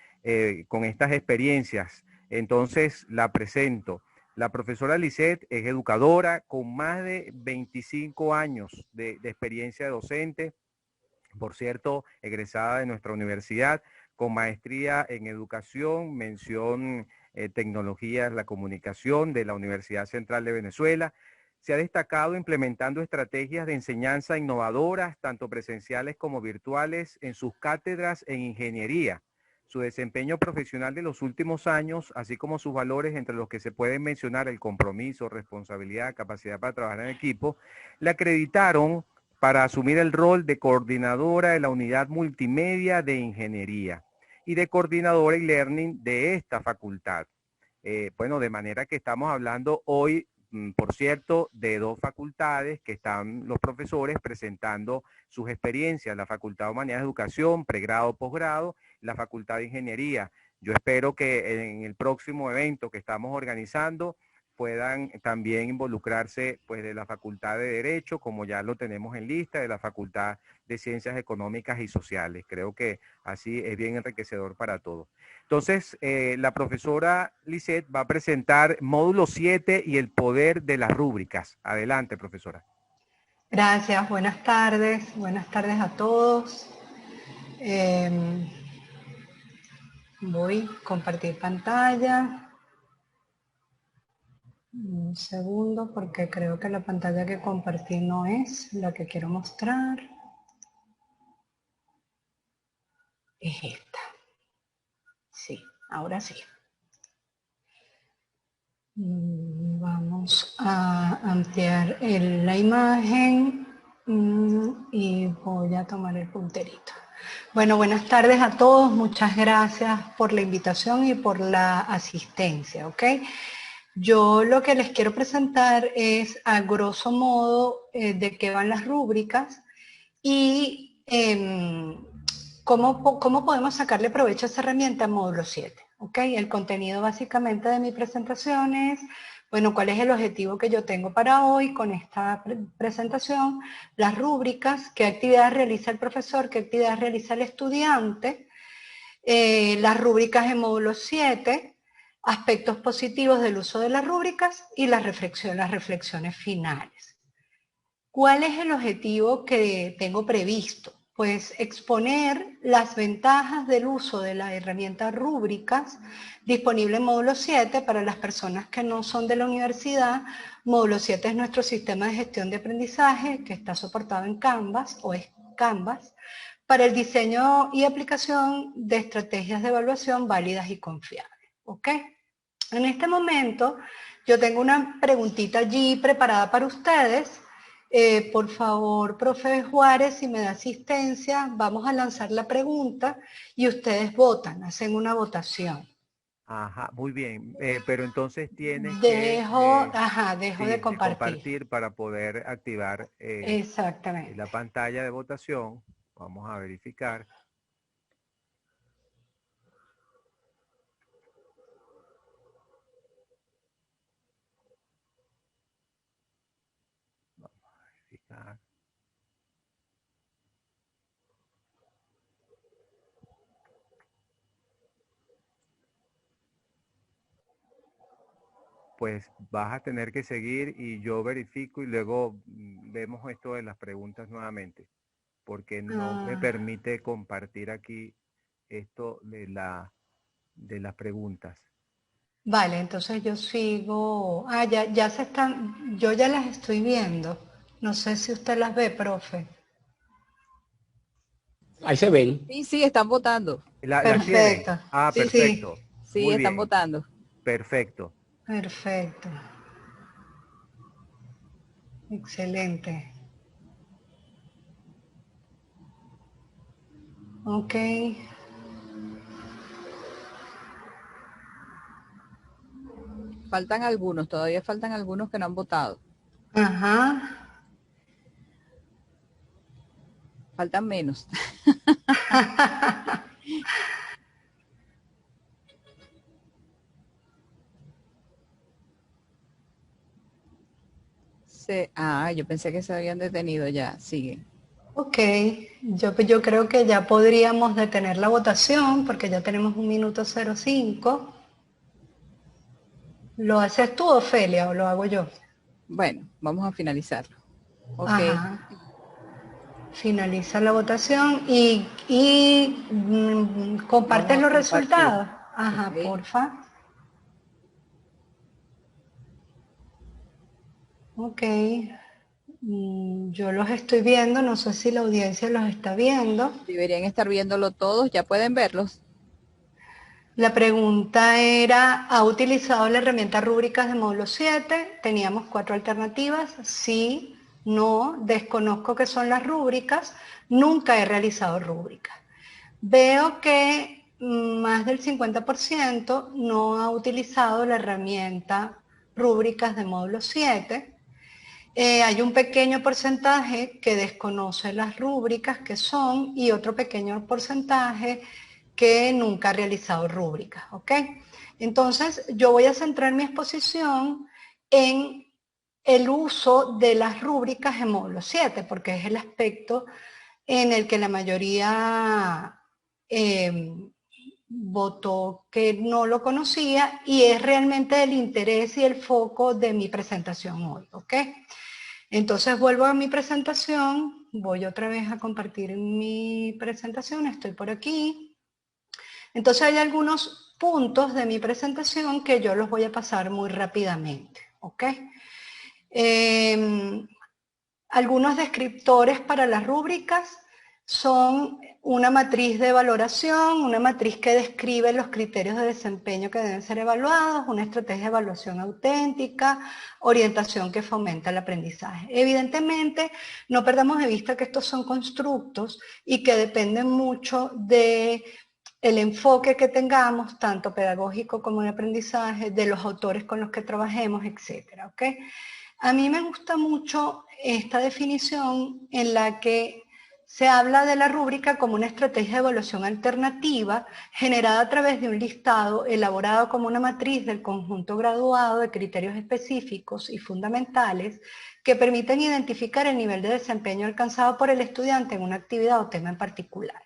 con estas experiencias. Entonces la presento. La profesora Lisette es educadora con más de 25 años de experiencia docente, por cierto, egresada de nuestra universidad, con maestría en educación, mención tecnologías, la comunicación de la Universidad Central de Venezuela. Se ha destacado implementando estrategias de enseñanza innovadoras, tanto presenciales como virtuales, en sus cátedras en ingeniería. Su desempeño profesional de los últimos años, así como sus valores, entre los que se pueden mencionar el compromiso, responsabilidad, capacidad para trabajar en equipo, le acreditaron para asumir el rol de coordinadora de la unidad multimedia de ingeniería y de coordinadora y learning de esta facultad. Bueno, de manera que estamos hablando hoy, por cierto, de dos facultades que están los profesores presentando sus experiencias, la Facultad de Humanidades de Educación, pregrado, posgrado, la Facultad de Ingeniería. Yo espero que en el próximo evento que estamos organizando puedan también involucrarse pues de la Facultad de Derecho, como ya lo tenemos en lista, de la Facultad de Ciencias Económicas y Sociales. Creo que así es bien enriquecedor para todos. Entonces, la profesora Lisette va a presentar módulo 7 y el poder de las rúbricas. Adelante, profesora. Gracias, buenas tardes a todos. Voy a compartir pantalla. Un segundo, porque creo que la pantalla que compartí no es la que quiero mostrar. Es esta. Sí, ahora sí. Vamos a ampliar la imagen y voy a tomar el punterito. Bueno, buenas tardes a todos. Muchas gracias por la invitación y por la asistencia, ¿ok? Yo lo que les quiero presentar es, a grosso modo, de qué van las rúbricas y cómo podemos sacarle provecho a esa herramienta en módulo 7. ¿Okay? El contenido básicamente de mi presentación es, bueno, cuál es el objetivo que yo tengo para hoy con esta presentación, las rúbricas, qué actividades realiza el profesor, qué actividades realiza el estudiante, las rúbricas en módulo 7, aspectos positivos del uso de las rúbricas y las reflexiones finales. ¿Cuál es el objetivo que tengo previsto? Pues exponer las ventajas del uso de la herramienta rúbricas disponible en módulo 7 para las personas que no son de la universidad. Módulo 7 es nuestro sistema de gestión de aprendizaje que está soportado en Canvas o es Canvas para el diseño y aplicación de estrategias de evaluación válidas y confiables. ¿Ok? En este momento yo tengo una preguntita allí preparada para ustedes Por favor, profe Juárez, si me da asistencia, vamos a lanzar la pregunta y ustedes votan, hacen una votación. Ajá, muy bien. Pero entonces tienes Dejo sí, de compartir. compartir para poder activar Exactamente. la pantalla de votación. Vamos a verificar. Vamos a verificar. Pues vas a tener que seguir y yo verifico y luego vemos esto de las preguntas nuevamente, porque no me permite compartir aquí esto de las preguntas. Vale, entonces yo sigo. Ya se están, yo ya las estoy viendo. No sé si usted las ve, profe. Ahí se ven. Sí, están votando. ¿Las tienen? Perfecto. Ah, Sí, perfecto. Sí, Muy están bien. votando. Perfecto. Perfecto. Excelente. Ok. Faltan algunos, todavía faltan algunos que no han votado. Ajá. Faltan menos. Yo pensé que se habían detenido ya. Siguen. Ok, yo creo que ya podríamos detener la votación porque ya tenemos 1:05. ¿Lo haces tú, Ofelia, o lo hago yo? Bueno, vamos a finalizarlo. Ok. Ajá. Finaliza la votación y compartes los resultados. Ajá, Okay. porfa. Ok. Yo los estoy viendo, no sé si la audiencia los está viendo. Deberían estar viéndolo todos, ya pueden verlos. La pregunta era, ¿ha utilizado la herramienta rúbricas de módulo 7? Teníamos 4 alternativas, sí, no, desconozco qué son las rúbricas, nunca he realizado rúbricas. Veo que más del 50% no ha utilizado la herramienta rúbricas de módulo 7. Hay un pequeño porcentaje que desconoce las rúbricas que son y otro pequeño porcentaje que nunca ha realizado rúbricas, ¿ok? Entonces, yo voy a centrar mi exposición en el uso de las rúbricas en módulo 7, porque es el aspecto en el que la mayoría votó que no lo conocía y es realmente el interés y el foco de mi presentación hoy, ¿ok? Entonces vuelvo a mi presentación, voy otra vez a compartir mi presentación, estoy por aquí. Entonces hay algunos puntos de mi presentación que yo los voy a pasar muy rápidamente, ¿ok? Algunos descriptores para las rúbricas son una matriz de valoración, una matriz que describe los criterios de desempeño que deben ser evaluados, una estrategia de evaluación auténtica, orientación que fomenta el aprendizaje. Evidentemente, no perdamos de vista que estos son constructos y que dependen mucho de el enfoque que tengamos, tanto pedagógico como de aprendizaje, de los autores con los que trabajemos, etcétera, ¿ok? A mí me gusta mucho esta definición en la que se habla de la rúbrica como una estrategia de evaluación alternativa generada a través de un listado elaborado como una matriz del conjunto graduado de criterios específicos y fundamentales que permiten identificar el nivel de desempeño alcanzado por el estudiante en una actividad o tema en particular.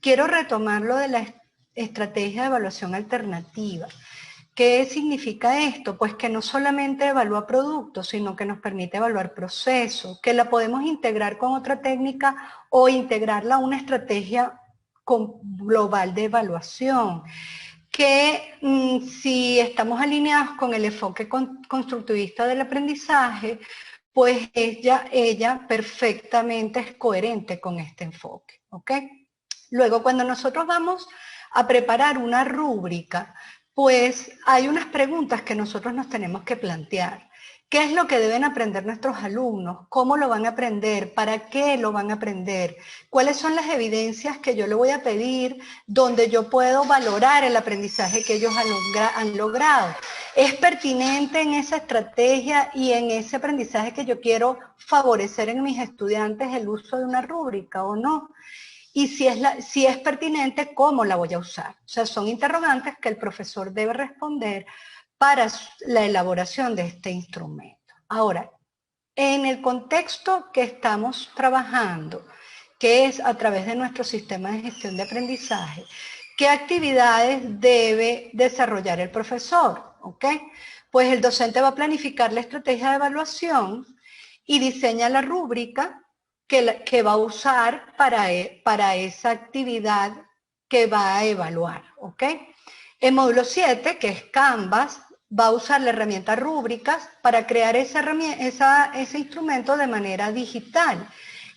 Quiero retomar lo de la estrategia de evaluación alternativa. ¿Qué significa esto? Pues que no solamente evalúa productos, sino que nos permite evaluar procesos, que la podemos integrar con otra técnica o integrarla a una estrategia global de evaluación. Que si estamos alineados con el enfoque constructivista del aprendizaje, pues ella perfectamente es coherente con este enfoque, ¿ok? Luego, cuando nosotros vamos a preparar una rúbrica, pues hay unas preguntas que nosotros nos tenemos que plantear. ¿Qué es lo que deben aprender nuestros alumnos? ¿Cómo lo van a aprender? ¿Para qué lo van a aprender? ¿Cuáles son las evidencias que yo le voy a pedir donde yo puedo valorar el aprendizaje que ellos han logrado? ¿Es pertinente en esa estrategia y en ese aprendizaje que yo quiero favorecer en mis estudiantes el uso de una rúbrica o no? Y si es pertinente, ¿cómo la voy a usar? O sea, son interrogantes que el profesor debe responder para la elaboración de este instrumento. Ahora, en el contexto que estamos trabajando, que es a través de nuestro sistema de gestión de aprendizaje, ¿qué actividades debe desarrollar el profesor? ¿Ok? Pues el docente va a planificar la estrategia de evaluación y diseña la rúbrica que va a usar para esa actividad que va a evaluar. ¿Ok? En módulo 7, que es Canvas, va a usar la herramienta rúbricas para crear ese instrumento de manera digital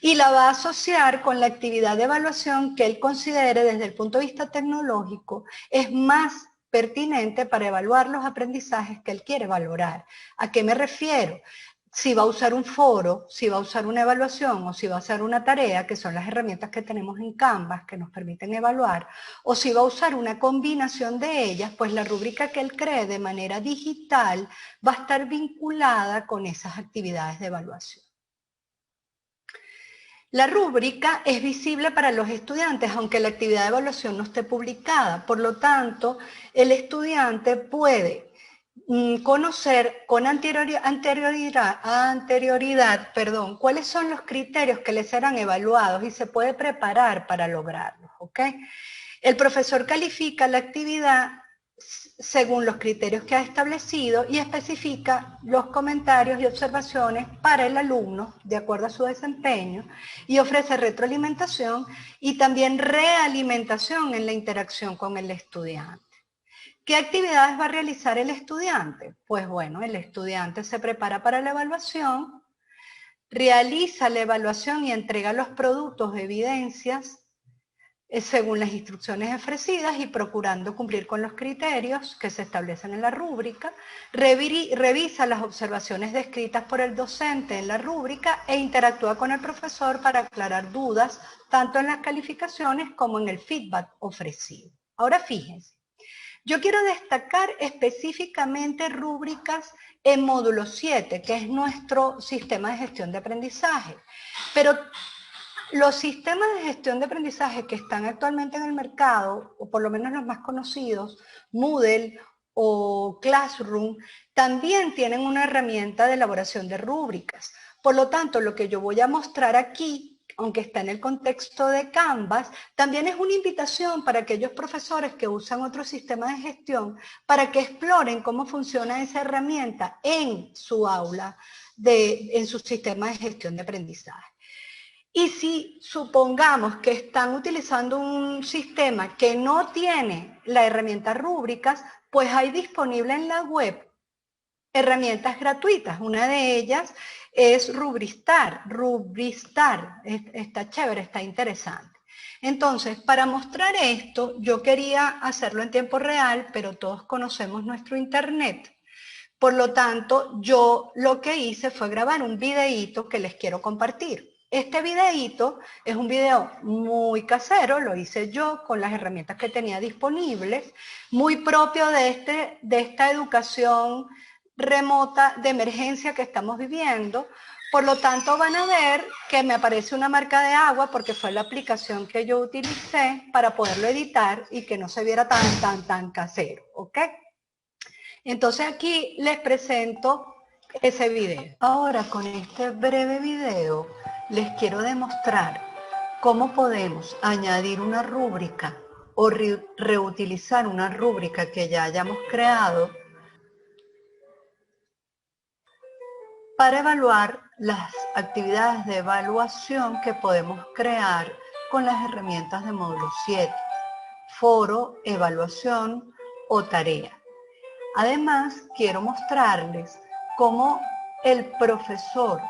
y la va a asociar con la actividad de evaluación que él considere desde el punto de vista tecnológico es más pertinente para evaluar los aprendizajes que él quiere valorar. ¿A qué me refiero? Si va a usar un foro, si va a usar una evaluación o si va a usar una tarea, que son las herramientas que tenemos en Canvas que nos permiten evaluar, o si va a usar una combinación de ellas, pues la rúbrica que él cree de manera digital va a estar vinculada con esas actividades de evaluación. La rúbrica es visible para los estudiantes, aunque la actividad de evaluación no esté publicada. Por lo tanto, el estudiante puede conocer con anterioridad, cuáles son los criterios que les serán evaluados y se puede preparar para lograrlos, ¿ok? El profesor califica la actividad según los criterios que ha establecido y especifica los comentarios y observaciones para el alumno de acuerdo a su desempeño y ofrece retroalimentación y también realimentación en la interacción con el estudiante. ¿Qué actividades va a realizar el estudiante? Pues bueno, el estudiante se prepara para la evaluación, realiza la evaluación y entrega los productos o evidencias según las instrucciones ofrecidas y procurando cumplir con los criterios que se establecen en la rúbrica, revisa las observaciones descritas por el docente en la rúbrica e interactúa con el profesor para aclarar dudas tanto en las calificaciones como en el feedback ofrecido. Ahora fíjense. Yo quiero destacar específicamente rúbricas en módulo 7, que es nuestro sistema de gestión de aprendizaje. Pero los sistemas de gestión de aprendizaje que están actualmente en el mercado, o por lo menos los más conocidos, Moodle o Classroom, también tienen una herramienta de elaboración de rúbricas. Por lo tanto, lo que yo voy a mostrar aquí, aunque está en el contexto de Canvas, también es una invitación para aquellos profesores que usan otro sistema de gestión para que exploren cómo funciona esa herramienta en su aula, en su sistema de gestión de aprendizaje. Y si supongamos que están utilizando un sistema que no tiene la herramienta rúbricas, pues hay disponible en la web herramientas gratuitas. Una de ellas es Rubristar. Rubristar está chévere, está interesante. Entonces, para mostrar esto, yo quería hacerlo en tiempo real, pero todos conocemos nuestro internet. Por lo tanto, yo lo que hice fue grabar un videíto que les quiero compartir. Este videíto es un video muy casero, lo hice yo con las herramientas que tenía disponibles, muy propio de esta educación remota de emergencia que estamos viviendo. Por lo tanto, van a ver que me aparece una marca de agua porque fue la aplicación que yo utilicé para poderlo editar y que no se viera tan casero, ¿ok? Entonces aquí les presento ese video. Ahora con este breve video les quiero demostrar cómo podemos añadir una rúbrica o reutilizar una rúbrica que ya hayamos creado para evaluar las actividades de evaluación que podemos crear con las herramientas de módulo 7, foro, evaluación o tarea. Además, quiero mostrarles cómo el profesor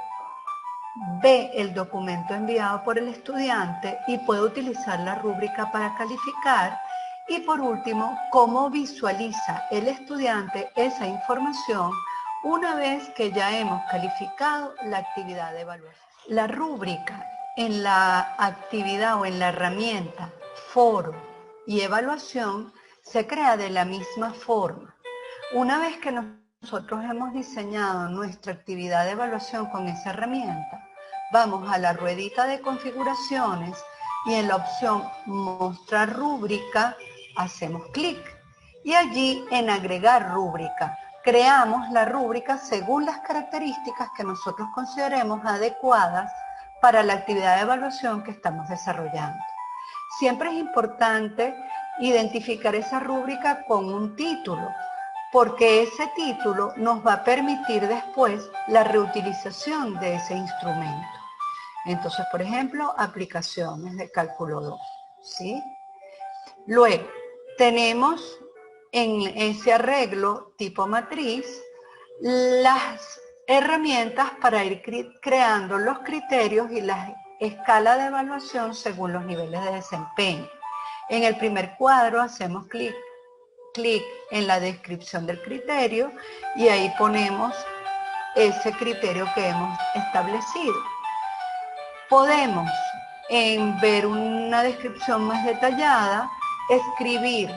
ve el documento enviado por el estudiante y puede utilizar la rúbrica para calificar Y por último, cómo visualiza el estudiante esa información una vez que ya hemos calificado la actividad de evaluación. La rúbrica en la actividad o en la herramienta foro y evaluación se crea de la misma forma. Una vez que nosotros hemos diseñado nuestra actividad de evaluación con esa herramienta, vamos a la ruedita de configuraciones y en la opción mostrar rúbrica hacemos clic y allí en agregar rúbrica creamos la rúbrica según las características que nosotros consideremos adecuadas para la actividad de evaluación que estamos desarrollando. Siempre es importante identificar esa rúbrica con un título, porque ese título nos va a permitir después la reutilización de ese instrumento. Entonces, por ejemplo, aplicaciones de cálculo 2, ¿sí? Luego, tenemos en ese arreglo tipo matriz las herramientas para ir creando los criterios y la escala de evaluación según los niveles de desempeño. En el primer cuadro hacemos clic en la descripción del criterio y ahí ponemos ese criterio que hemos establecido. Podemos, en ver una descripción más detallada, escribir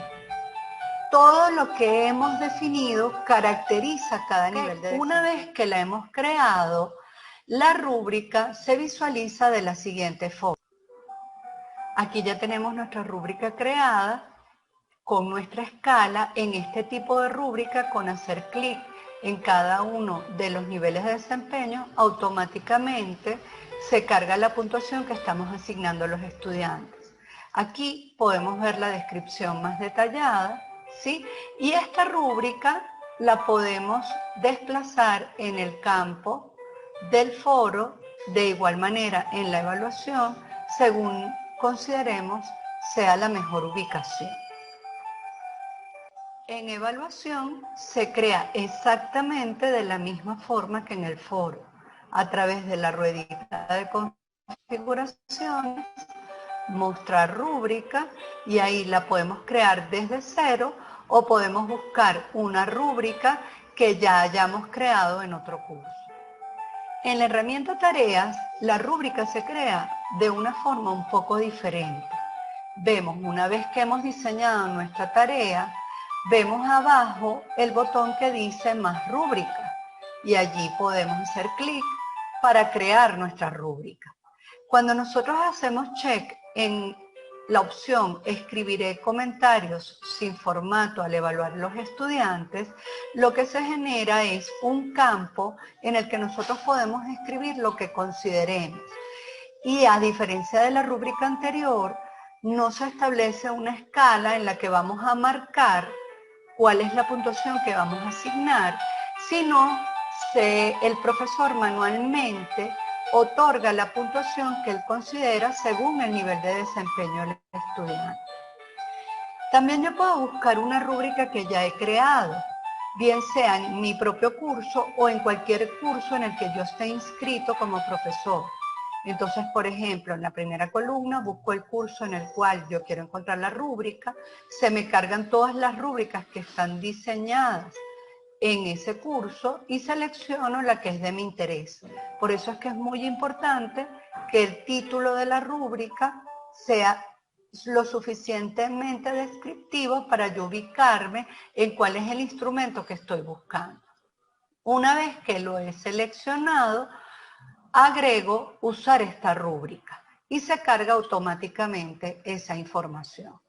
todo lo que hemos definido caracteriza cada nivel de desempeño. Una vez que la hemos creado, la rúbrica se visualiza de la siguiente forma. Aquí ya tenemos nuestra rúbrica creada con nuestra escala en este tipo de rúbrica. Con hacer clic en cada uno de los niveles de desempeño, automáticamente se carga la puntuación que estamos asignando a los estudiantes. Aquí podemos ver la descripción más detallada, ¿sí? Y esta rúbrica la podemos desplazar en el campo del foro, de igual manera en la evaluación, según consideremos sea la mejor ubicación. En evaluación se crea exactamente de la misma forma que en el foro, a través de la ruedita de configuraciones, mostrar rúbrica, y ahí la podemos crear desde cero o podemos buscar una rúbrica que ya hayamos creado en otro curso. En la herramienta tareas, la rúbrica se crea de una forma un poco diferente. Vemos, una vez que hemos diseñado nuestra tarea, vemos abajo el botón que dice más rúbrica y allí podemos hacer clic para crear nuestra rúbrica. Cuando nosotros hacemos check en la opción escribiré comentarios sin formato al evaluar los estudiantes, lo que se genera es un campo en el que nosotros podemos escribir lo que consideremos. Y a diferencia de la rúbrica anterior, no se establece una escala en la que vamos a marcar cuál es la puntuación que vamos a asignar, sino el profesor manualmente otorga la puntuación que él considera según el nivel de desempeño del estudiante. También yo puedo buscar una rúbrica que ya he creado, bien sea en mi propio curso o en cualquier curso en el que yo esté inscrito como profesor. Entonces, por ejemplo, en la primera columna busco el curso en el cual yo quiero encontrar la rúbrica, se me cargan todas las rúbricas que están diseñadas en ese curso y selecciono la que es de mi interés. Por eso es que es muy importante que el título de la rúbrica sea lo suficientemente descriptivo para yo ubicarme en cuál es el instrumento que estoy buscando. Una vez que lo he seleccionado, agrego usar esta rúbrica y se carga automáticamente esa información.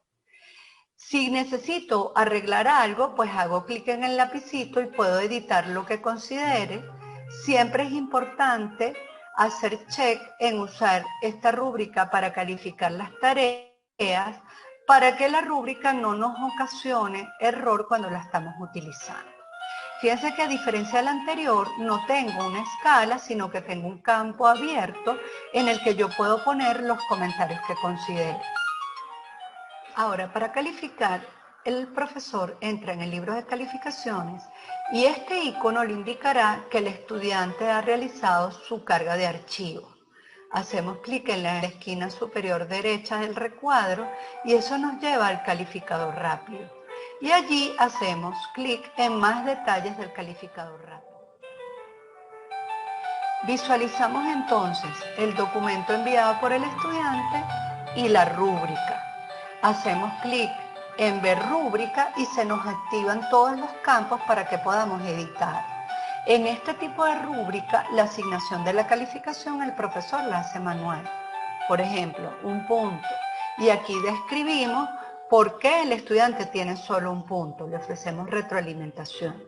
Si necesito arreglar algo, pues hago clic en el lapicito y puedo editar lo que considere. Siempre es importante hacer check en usar esta rúbrica para calificar las tareas, para que la rúbrica no nos ocasione error cuando la estamos utilizando. Fíjense que a diferencia de la anterior, no tengo una escala, sino que tengo un campo abierto en el que yo puedo poner los comentarios que considere. Ahora, para calificar, el profesor entra en el libro de calificaciones y este icono le indicará que el estudiante ha realizado su carga de archivo. Hacemos clic en la esquina superior derecha del recuadro y eso nos lleva al calificador rápido. Y allí hacemos clic en más detalles del calificador rápido. Visualizamos entonces el documento enviado por el estudiante y la rúbrica. Hacemos clic en ver rúbrica y se nos activan todos los campos para que podamos editar. En este tipo de rúbrica, la asignación de la calificación el profesor la hace manual. Por ejemplo, un punto. Y aquí describimos por qué el estudiante tiene solo un punto. Le ofrecemos retroalimentación.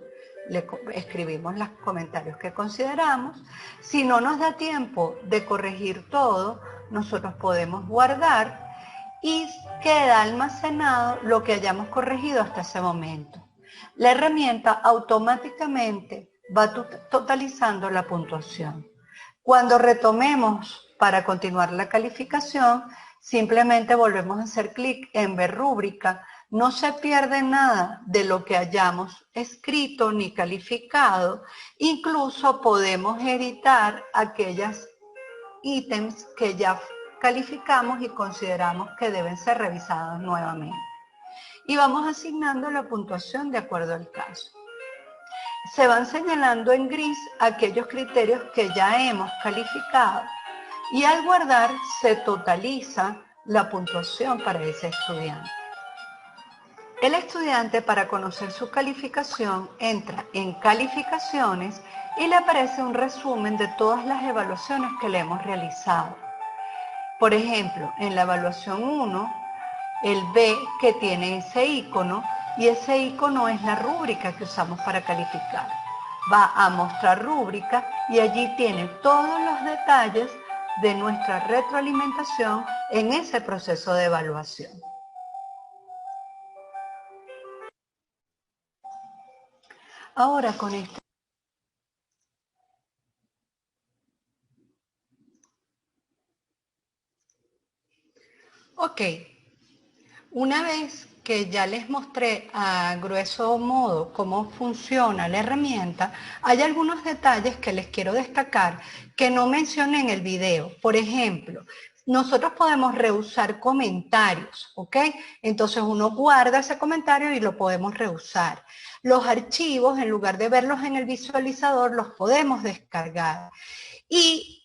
Le escribimos los comentarios que consideramos. Si no nos da tiempo de corregir todo, nosotros podemos guardar y queda almacenado lo que hayamos corregido hasta ese momento. La herramienta automáticamente va totalizando la puntuación. Cuando retomemos para continuar la calificación, simplemente volvemos a hacer clic en ver rúbrica. No se pierde nada de lo que hayamos escrito ni calificado. Incluso podemos editar aquellos ítems que ya calificamos y consideramos que deben ser revisados nuevamente. Y vamos asignando la puntuación de acuerdo al caso. Se van señalando en gris aquellos criterios que ya hemos calificado y al guardar se totaliza la puntuación para ese estudiante. El estudiante, para conocer su calificación, entra en calificaciones y le aparece un resumen de todas las evaluaciones que le hemos realizado. Por ejemplo, en la evaluación 1, el B que tiene ese icono, y ese icono es la rúbrica que usamos para calificar. Va a mostrar rúbrica y allí tiene todos los detalles de nuestra retroalimentación en ese proceso de evaluación. Ahora con esto. Ok. Una vez que ya les mostré a grueso modo cómo funciona la herramienta, hay algunos detalles que les quiero destacar que no mencioné en el video. Por ejemplo, nosotros podemos reusar comentarios, ¿ok? Entonces uno guarda ese comentario y lo podemos reusar. Los archivos, en lugar de verlos en el visualizador, los podemos descargar. Y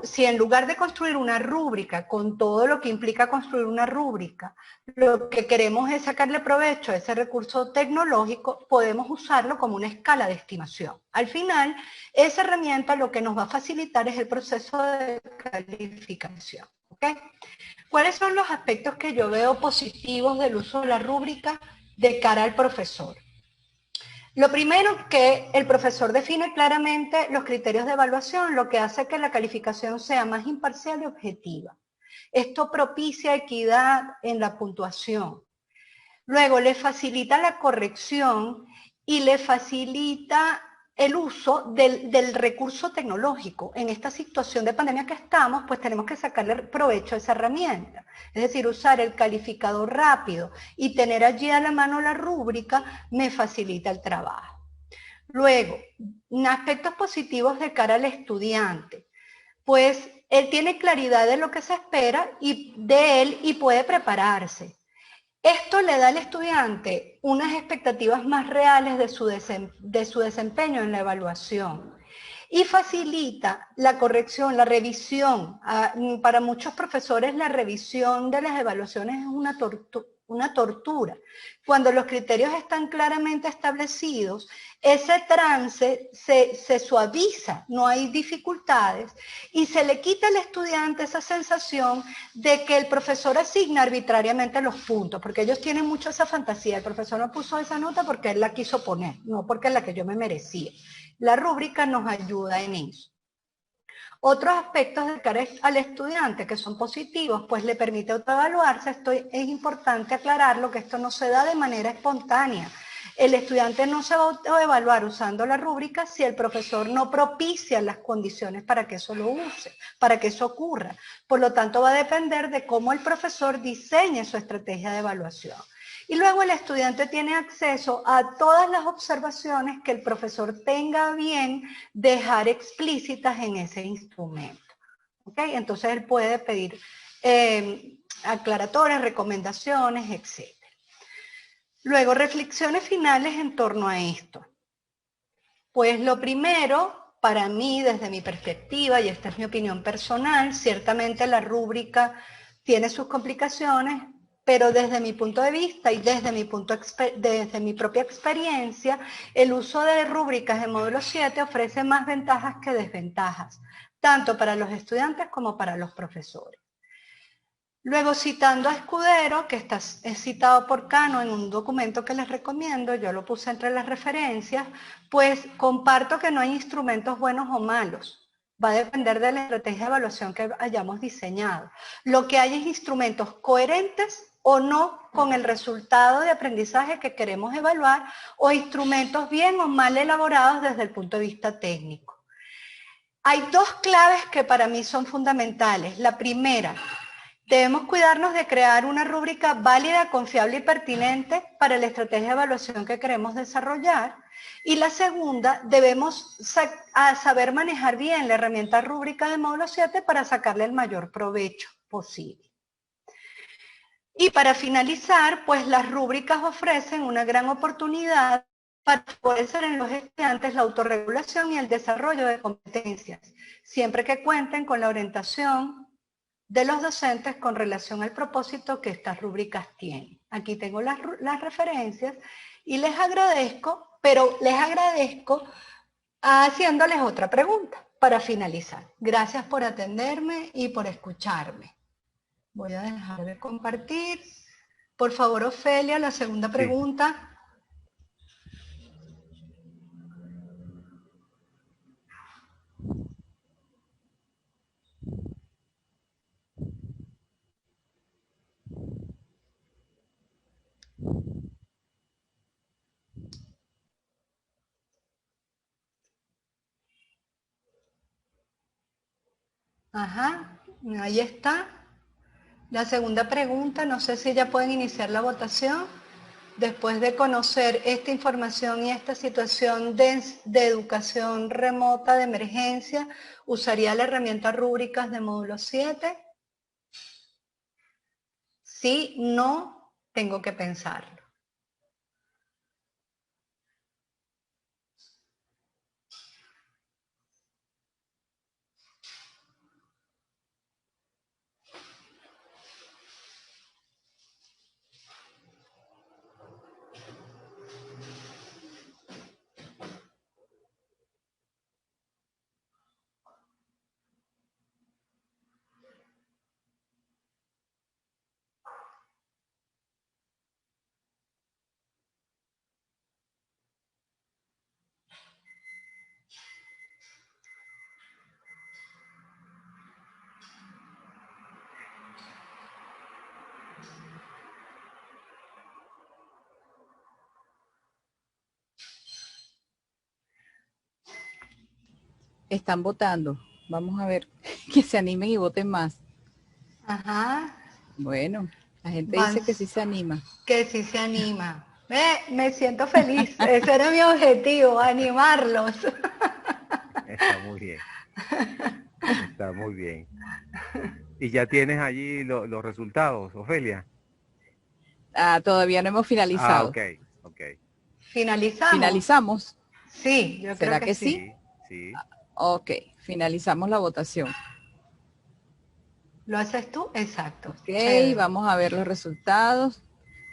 si en lugar de construir una rúbrica con todo lo que implica construir una rúbrica, lo que queremos es sacarle provecho a ese recurso tecnológico, podemos usarlo como una escala de estimación. Al final, esa herramienta lo que nos va a facilitar es el proceso de calificación. ¿Okay? ¿Cuáles son los aspectos que yo veo positivos del uso de la rúbrica de cara al profesor? Lo primero, que el profesor define claramente los criterios de evaluación, lo que hace que la calificación sea más imparcial y objetiva. Esto propicia equidad en la puntuación. Luego, le facilita la corrección y le facilita el uso del recurso tecnológico. En esta situación de pandemia que estamos, pues tenemos que sacarle provecho a esa herramienta. Es decir, usar el calificador rápido y tener allí a la mano la rúbrica me facilita el trabajo. Luego, aspectos positivos de cara al estudiante. Pues él tiene claridad de lo que se espera de él y puede prepararse. Esto le da al estudiante unas expectativas más reales de su desempeño en la evaluación y facilita la corrección, la revisión. Para muchos profesores la revisión de las evaluaciones es una tortura. Cuando los criterios están claramente establecidos, ese trance se suaviza, no hay dificultades y se le quita al estudiante esa sensación de que el profesor asigna arbitrariamente los puntos, porque ellos tienen mucho esa fantasía. El profesor no puso esa nota porque él la quiso poner, no porque es la que yo me merecía. La rúbrica nos ayuda en eso. Otros aspectos de cara al estudiante que son positivos, pues le permite autoevaluarse. Es importante aclararlo que esto no se da de manera espontánea. El estudiante no se va a autoevaluar usando la rúbrica si el profesor no propicia las condiciones para que eso lo use, para que eso ocurra. Por lo tanto, va a depender de cómo el profesor diseñe su estrategia de evaluación. Y luego el estudiante tiene acceso a todas las observaciones que el profesor tenga bien dejar explícitas en ese instrumento. ¿ok? Entonces él puede pedir aclaratorias, recomendaciones, etc. Luego, reflexiones finales en torno a esto. Pues lo primero, para mí, desde mi perspectiva, y esta es mi opinión personal, ciertamente la rúbrica tiene sus complicaciones, pero desde mi punto de vista y desde mi propia experiencia, el uso de rúbricas en módulo 7 ofrece más ventajas que desventajas, tanto para los estudiantes como para los profesores. Luego, citando a Escudero, que es citado por Cano en un documento que les recomiendo, yo lo puse entre las referencias, pues comparto que no hay instrumentos buenos o malos. Va a depender de la estrategia de evaluación que hayamos diseñado. Lo que hay es instrumentos coherentes o no con el resultado de aprendizaje que queremos evaluar, o instrumentos bien o mal elaborados desde el punto de vista técnico. Hay dos claves que para mí son fundamentales. La primera, debemos cuidarnos de crear una rúbrica válida, confiable y pertinente para la estrategia de evaluación que queremos desarrollar. Y la segunda, debemos saber manejar bien la herramienta rúbrica de módulo 7 para sacarle el mayor provecho posible. Y para finalizar, pues las rúbricas ofrecen una gran oportunidad para favorecer en los estudiantes la autorregulación y el desarrollo de competencias, siempre que cuenten con la orientación de los docentes con relación al propósito que estas rúbricas tienen. Aquí tengo las referencias y les agradezco, pero les agradezco haciéndoles otra pregunta para finalizar. Gracias por atenderme y por escucharme. Voy a dejar de compartir. Por favor, Ofelia, la segunda pregunta. Ajá, ahí está. La segunda pregunta, no sé si ya pueden iniciar la votación. Después de conocer esta información y esta situación de educación remota de emergencia, ¿usaría la herramienta rúbricas de módulo 7? Sí, no, tengo que pensarlo. Están votando. Vamos a ver que se animen y voten más. Ajá. Bueno, la gente dice que sí se anima. Que sí se anima. Me siento feliz. Ese era mi objetivo, animarlos. Está muy bien. Está muy bien. ¿Y ya tienes allí los resultados, Ofelia? Todavía no hemos finalizado. Ok. ¿Finalizamos? ¿Finalizamos? Sí, yo creo ¿Será que que sí? Sí. Ok, finalizamos la votación. ¿Lo haces tú? Exacto. Ok, vamos a ver los resultados.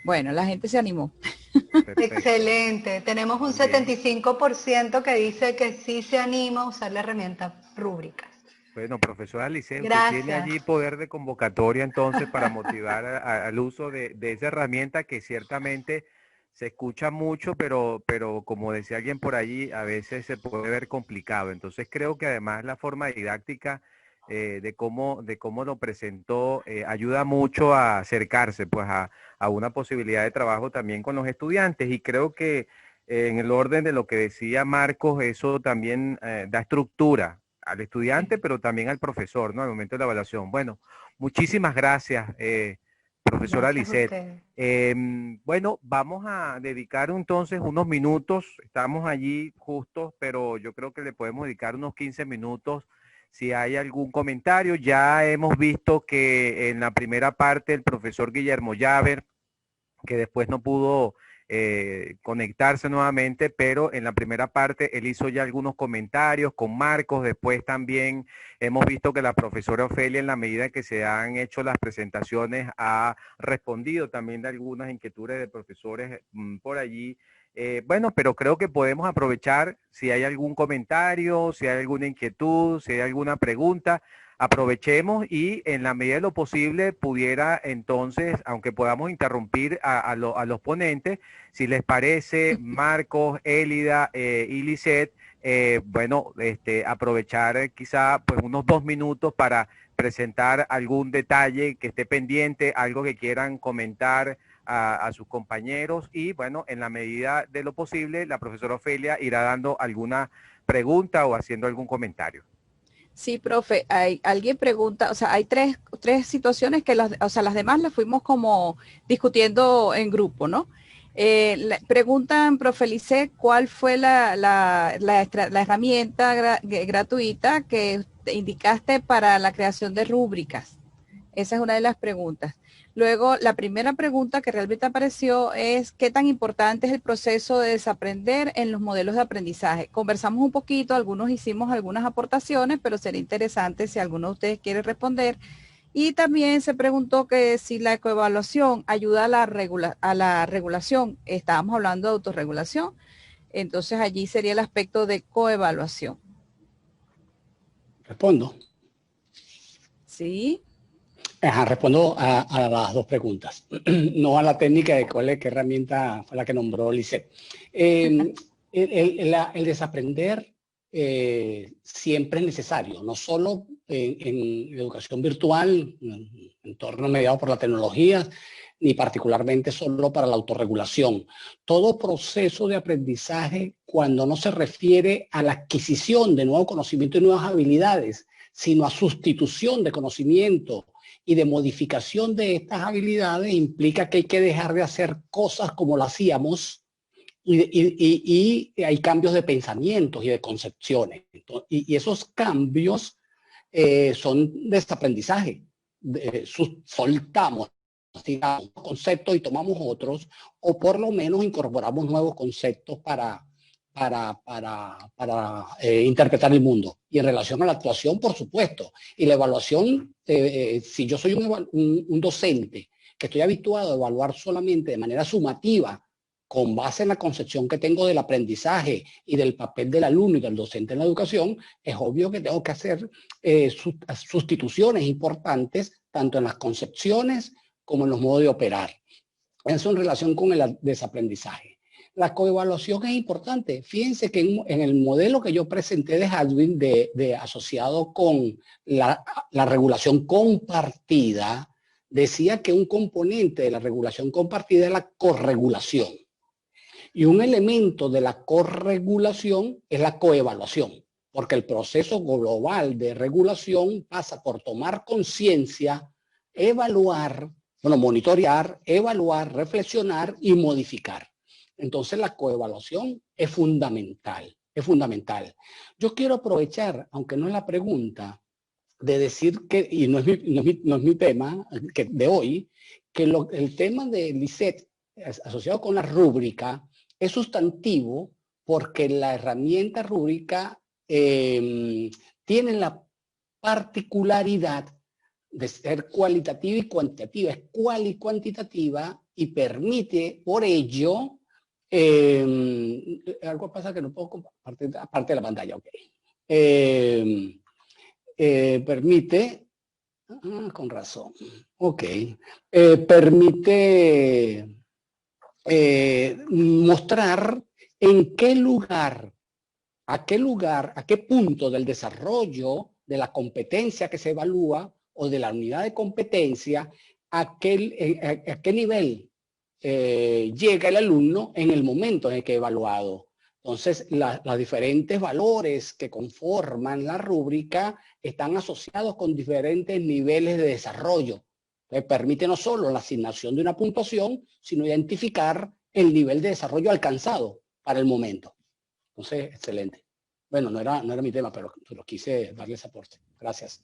Bueno, la gente se animó. Perfecto. Excelente. Tenemos un 75% que dice que sí se anima a usar la herramienta rúbricas. Bueno, profesora Alice, usted Gracias. tiene allí poder de convocatoria entonces para motivar al uso de esa herramienta que ciertamente se escucha mucho, pero como decía alguien por allí, a veces se puede ver complicado. Entonces creo que además la forma didáctica de cómo lo presentó ayuda mucho a acercarse pues a una posibilidad de trabajo también con los estudiantes, y creo que en el orden de lo que decía Marcos, eso también da estructura al estudiante, pero también al profesor, ¿no? Al momento de la evaluación. Bueno, muchísimas gracias, profesora Lisset. Bueno, vamos a dedicar entonces unos minutos, estamos allí justos, pero yo creo que le podemos dedicar unos 15 minutos si hay algún comentario. Ya hemos visto que en la primera parte el profesor Guillermo Llaver, que después no pudo conectarse nuevamente, pero en la primera parte él hizo ya algunos comentarios con Marcos. Después también hemos visto que la profesora Ofelia, en la medida que se han hecho las presentaciones, ha respondido también de algunas inquietudes de profesores por allí. Bueno, pero creo que podemos aprovechar si hay algún comentario, si hay alguna inquietud, si hay alguna pregunta. Aprovechemos y en la medida de lo posible pudiera entonces, aunque podamos interrumpir a los ponentes, si les parece, Marcos, Élida y Lisette, bueno, aprovechar quizá pues unos 2 minutos para presentar algún detalle que esté pendiente, algo que quieran comentar a sus compañeros, y bueno, en la medida de lo posible, la profesora Ofelia irá dando alguna pregunta o haciendo algún comentario. Sí, profe, alguien pregunta, o sea, hay tres situaciones que las demás las fuimos como discutiendo en grupo, ¿no? Preguntan, profe Lisset, ¿cuál fue la herramienta gratuita que indicaste para la creación de rúbricas? Esa es una de las preguntas. Luego, la primera pregunta que realmente apareció es ¿qué tan importante es el proceso de desaprender en los modelos de aprendizaje? Conversamos un poquito, algunos hicimos algunas aportaciones, pero sería interesante si alguno de ustedes quiere responder. Y también se preguntó que si la ecoevaluación ayuda a la regulación. Estábamos hablando de autorregulación, entonces allí sería el aspecto de coevaluación. ¿Respondo? Sí. Ajá, respondo a las dos preguntas, no a la técnica de qué herramienta fue la que nombró Lisset. El desaprender siempre es necesario, no solo en educación virtual, en entorno mediado por la tecnología, ni particularmente solo para la autorregulación. Todo proceso de aprendizaje, cuando no se refiere a la adquisición de nuevo conocimiento y nuevas habilidades, sino a sustitución de conocimiento y de modificación de estas habilidades, implica que hay que dejar de hacer cosas como lo hacíamos y hay cambios de pensamientos y de concepciones. Y esos cambios son desaprendizaje. Soltamos, digamos, conceptos y tomamos otros, o por lo menos incorporamos nuevos conceptos para interpretar el mundo. Y en relación a la actuación, por supuesto. Y la evaluación, si yo soy un docente que estoy habituado a evaluar solamente de manera sumativa, con base en la concepción que tengo del aprendizaje y del papel del alumno y del docente en la educación, es obvio que tengo que hacer sustituciones importantes, tanto en las concepciones como en los modos de operar. Eso en relación con el desaprendizaje. La coevaluación es importante. Fíjense que en el modelo que yo presenté de Hadwin, asociado con la regulación compartida, decía que un componente de la regulación compartida es la corregulación. Y un elemento de la corregulación es la coevaluación, porque el proceso global de regulación pasa por tomar conciencia, evaluar, monitorear, evaluar, reflexionar y modificar. Entonces la coevaluación es fundamental, es fundamental. Yo quiero aprovechar, aunque no es la pregunta, de decir que, y no es mi tema de hoy, que el tema de Lisset asociado con la rúbrica es sustantivo porque la herramienta rúbrica tiene la particularidad de ser cualitativa y cuantitativa, es cual y cuantitativa y permite por ello algo pasa que no puedo compartir aparte de la pantalla, ok. Permite, con razón, ok, permite mostrar en qué lugar, a qué punto del desarrollo de la competencia que se evalúa o de la unidad de competencia, a qué nivel llega el alumno en el momento en el que es evaluado. Entonces, los diferentes valores que conforman la rúbrica están asociados con diferentes niveles de desarrollo. Permite no solo la asignación de una puntuación, sino identificar el nivel de desarrollo alcanzado para el momento. Entonces, excelente. Bueno, no era mi tema, pero quise darle ese aporte. Gracias.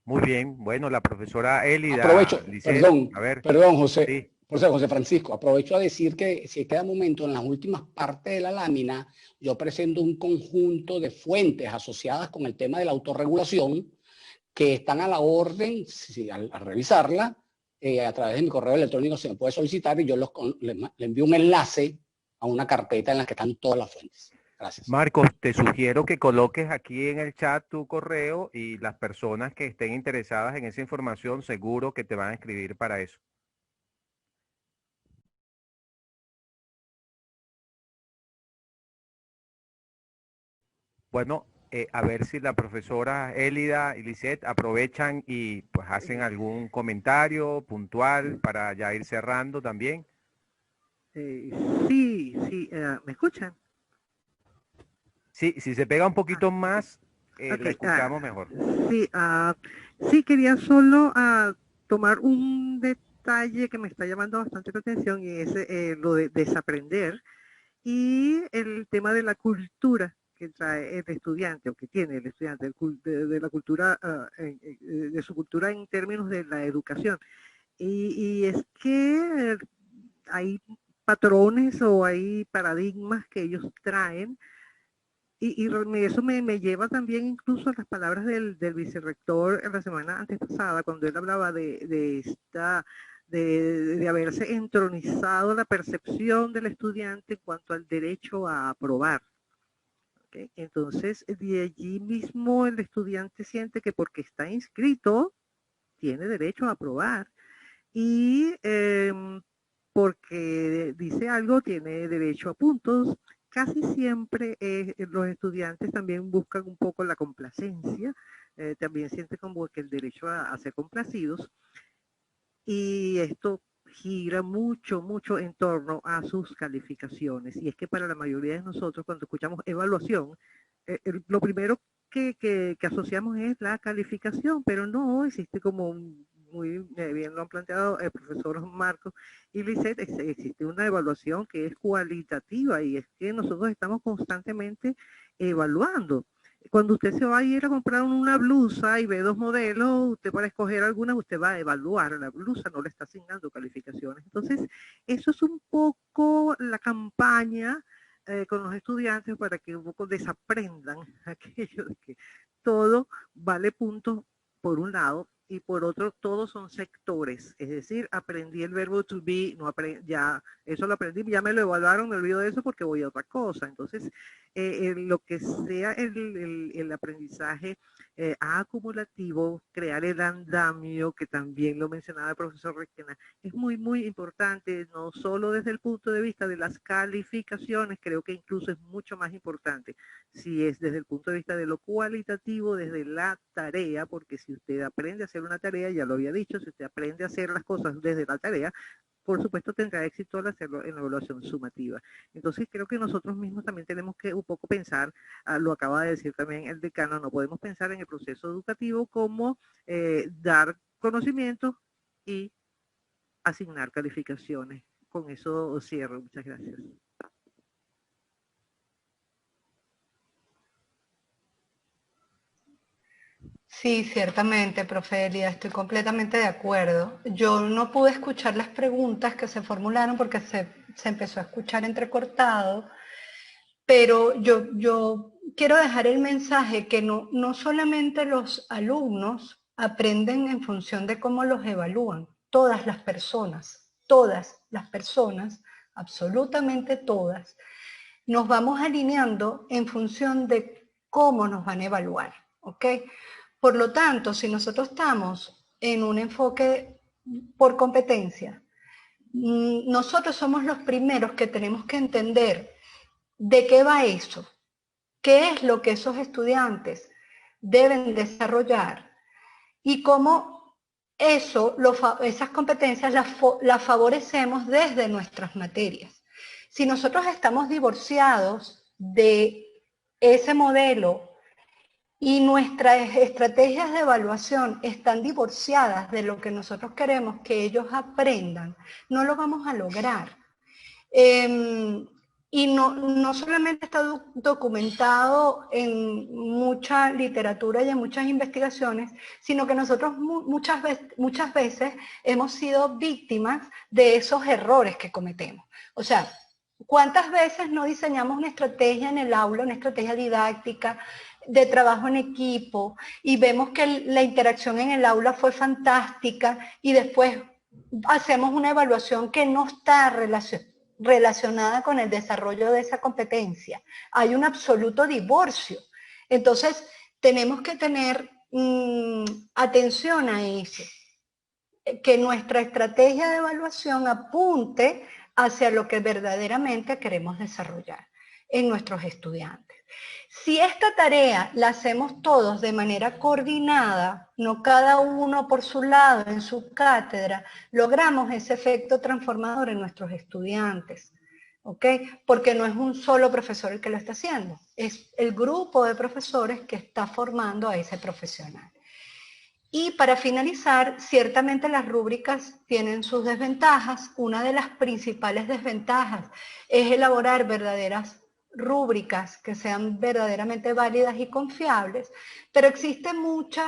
Muy bien, bueno, la profesora Elida. Aprovecho, Lisset, a ver, perdón, José, sí. José Francisco, aprovecho a decir que si queda momento, en las últimas partes de la lámina, yo presento un conjunto de fuentes asociadas con el tema de la autorregulación que están a la orden, si, al revisarla, a través de mi correo electrónico se me puede solicitar y yo le envío un enlace a una carpeta en la que están todas las fuentes. Gracias. Marcos, te sugiero que coloques aquí en el chat tu correo y las personas que estén interesadas en esa información seguro que te van a escribir para eso. Bueno, a ver si la profesora Elida y Lisset aprovechan y pues hacen algún comentario puntual para ya ir cerrando también. Sí, ¿me escuchan? Sí, si se pega un poquito más, Okay. le escuchamos mejor. Sí, sí, quería solo tomar un detalle que me está llamando bastante la atención y es lo de desaprender y el tema de la cultura que trae el estudiante o que tiene el estudiante, de la cultura, de su cultura en términos de la educación. Y es que hay patrones o hay paradigmas que ellos traen y eso me lleva también incluso a las palabras del vicerrector en la semana antepasada, cuando él hablaba de haberse entronizado la percepción del estudiante en cuanto al derecho a aprobar. ¿Okay? Entonces, de allí mismo el estudiante siente que porque está inscrito, tiene derecho a aprobar. Y porque dice algo, tiene derecho a puntos. Casi siempre los estudiantes también buscan un poco la complacencia, también sienten como que el derecho a ser complacidos. Y esto gira mucho, mucho en torno a sus calificaciones. Y es que para la mayoría de nosotros, cuando escuchamos evaluación, lo primero que asociamos es la calificación, pero no existe como muy bien lo han planteado el profesor Marcos y Lisset, existe una evaluación que es cualitativa y es que nosotros estamos constantemente evaluando. Cuando usted se va a ir a comprar una blusa y ve dos modelos, usted para escoger alguna, usted va a evaluar la blusa, no le está asignando calificaciones. Entonces, eso es un poco la campaña con los estudiantes para que un poco desaprendan aquello de que todo vale puntos por un lado y por otro todos son sectores, es decir, aprendí el verbo to be, no ya eso lo aprendí, ya me lo evaluaron, me olvido de eso porque voy a otra cosa. Entonces, lo que sea el aprendizaje acumulativo, crear el andamio, que también lo mencionaba el profesor Requena, es muy, muy importante, no solo desde el punto de vista de las calificaciones, creo que incluso es mucho más importante si es desde el punto de vista de lo cualitativo, desde la tarea, porque si usted aprende a hacer una tarea, ya lo había dicho, si usted aprende a hacer las cosas desde la tarea, por supuesto tendrá éxito al hacerlo en la evaluación sumativa. Entonces creo que nosotros mismos también tenemos que un poco pensar, lo acaba de decir también el decano, no podemos pensar en el proceso educativo como dar conocimientos y asignar calificaciones. Con eso cierro. Muchas gracias. Sí, ciertamente, profe Elida, estoy completamente de acuerdo. Yo no pude escuchar las preguntas que se formularon porque se empezó a escuchar entrecortado, pero yo quiero dejar el mensaje que no solamente los alumnos aprenden en función de cómo los evalúan, todas las personas, absolutamente todas, nos vamos alineando en función de cómo nos van a evaluar, ¿ok? Por lo tanto, si nosotros estamos en un enfoque por competencia, nosotros somos los primeros que tenemos que entender de qué va eso, qué es lo que esos estudiantes deben desarrollar y cómo esas competencias las favorecemos desde nuestras materias. Si nosotros estamos divorciados de ese modelo y nuestras estrategias de evaluación están divorciadas de lo que nosotros queremos que ellos aprendan, no lo vamos a lograr. Y no solamente está documentado en mucha literatura y en muchas investigaciones, sino que nosotros muchas veces hemos sido víctimas de esos errores que cometemos. O sea, ¿cuántas veces no diseñamos una estrategia en el aula, una estrategia didáctica de trabajo en equipo, y vemos que la interacción en el aula fue fantástica y después hacemos una evaluación que no está relacionada con el desarrollo de esa competencia? Hay un absoluto divorcio. Entonces, tenemos que tener atención a eso, que nuestra estrategia de evaluación apunte hacia lo que verdaderamente queremos desarrollar en nuestros estudiantes. Si esta tarea la hacemos todos de manera coordinada, no cada uno por su lado en su cátedra, logramos ese efecto transformador en nuestros estudiantes, ¿ok? Porque no es un solo profesor el que lo está haciendo, es el grupo de profesores que está formando a ese profesional. Y para finalizar, ciertamente las rúbricas tienen sus desventajas. Una de las principales desventajas es elaborar verdaderas rúbricas que sean verdaderamente válidas y confiables, pero existe muchos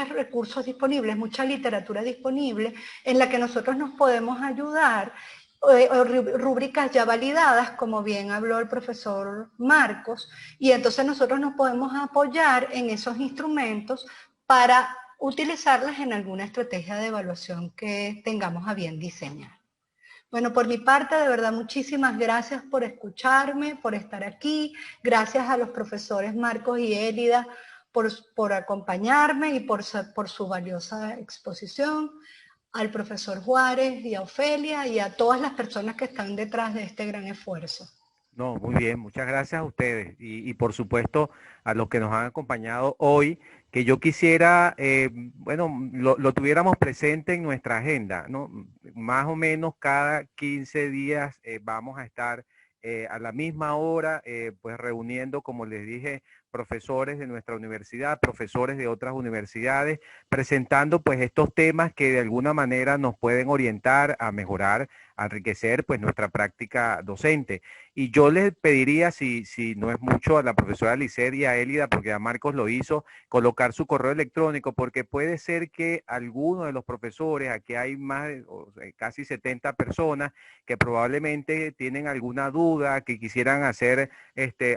recursos disponibles, mucha literatura disponible en la que nosotros nos podemos ayudar, rúbricas ya validadas, como bien habló el profesor Marcos, y entonces nosotros nos podemos apoyar en esos instrumentos para utilizarlas en alguna estrategia de evaluación que tengamos a bien diseñar. Bueno, por mi parte, de verdad, muchísimas gracias por escucharme, por estar aquí. Gracias a los profesores Marcos y Élida por acompañarme y por su valiosa exposición, al profesor Juárez y a Ofelia y a todas las personas que están detrás de este gran esfuerzo. No, muy bien, muchas gracias a ustedes y por supuesto a los que nos han acompañado hoy, que yo quisiera, bueno, lo tuviéramos presente en nuestra agenda, ¿no? Más o menos cada 15 días vamos a estar a la misma hora, pues reuniendo, como les dije, profesores de nuestra universidad, profesores de otras universidades, presentando pues estos temas que de alguna manera nos pueden orientar a mejorar, a enriquecer pues nuestra práctica docente. Y yo les pediría, si no es mucho, a la profesora Licer y a Élida, porque a Marcos lo hizo, colocar su correo electrónico, porque puede ser que alguno de los profesores, aquí hay más de casi 70 personas, que probablemente tienen alguna duda, que quisieran hacer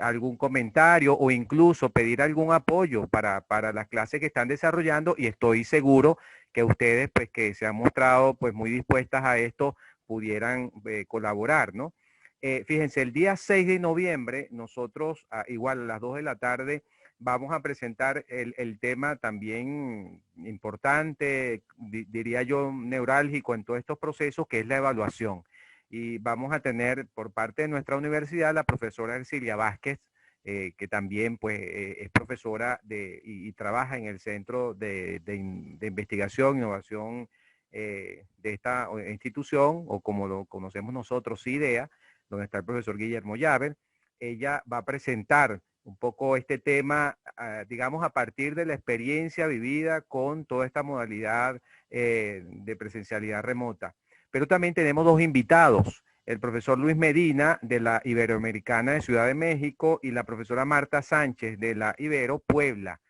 algún comentario o incluso pedir algún apoyo para las clases que están desarrollando, y estoy seguro que ustedes, pues que se han mostrado pues muy dispuestas a esto, pudieran colaborar, ¿no? Fíjense, el día 6 de noviembre, nosotros, igual a las 2 de la tarde, vamos a presentar el tema también importante, diría yo, neurálgico en todos estos procesos, que es la evaluación. Y vamos a tener por parte de nuestra universidad la profesora Ercilia Vázquez, que también pues, es profesora y trabaja en el Centro de Investigación e Innovación de esta institución, o como lo conocemos nosotros, IDEA, donde está el profesor Guillermo Llaver. Ella va a presentar un poco este tema, digamos, a partir de la experiencia vivida con toda esta modalidad de presencialidad remota. Pero también tenemos dos invitados, el profesor Luis Medina de la Iberoamericana de Ciudad de México y la profesora Marta Sánchez de la Ibero Puebla.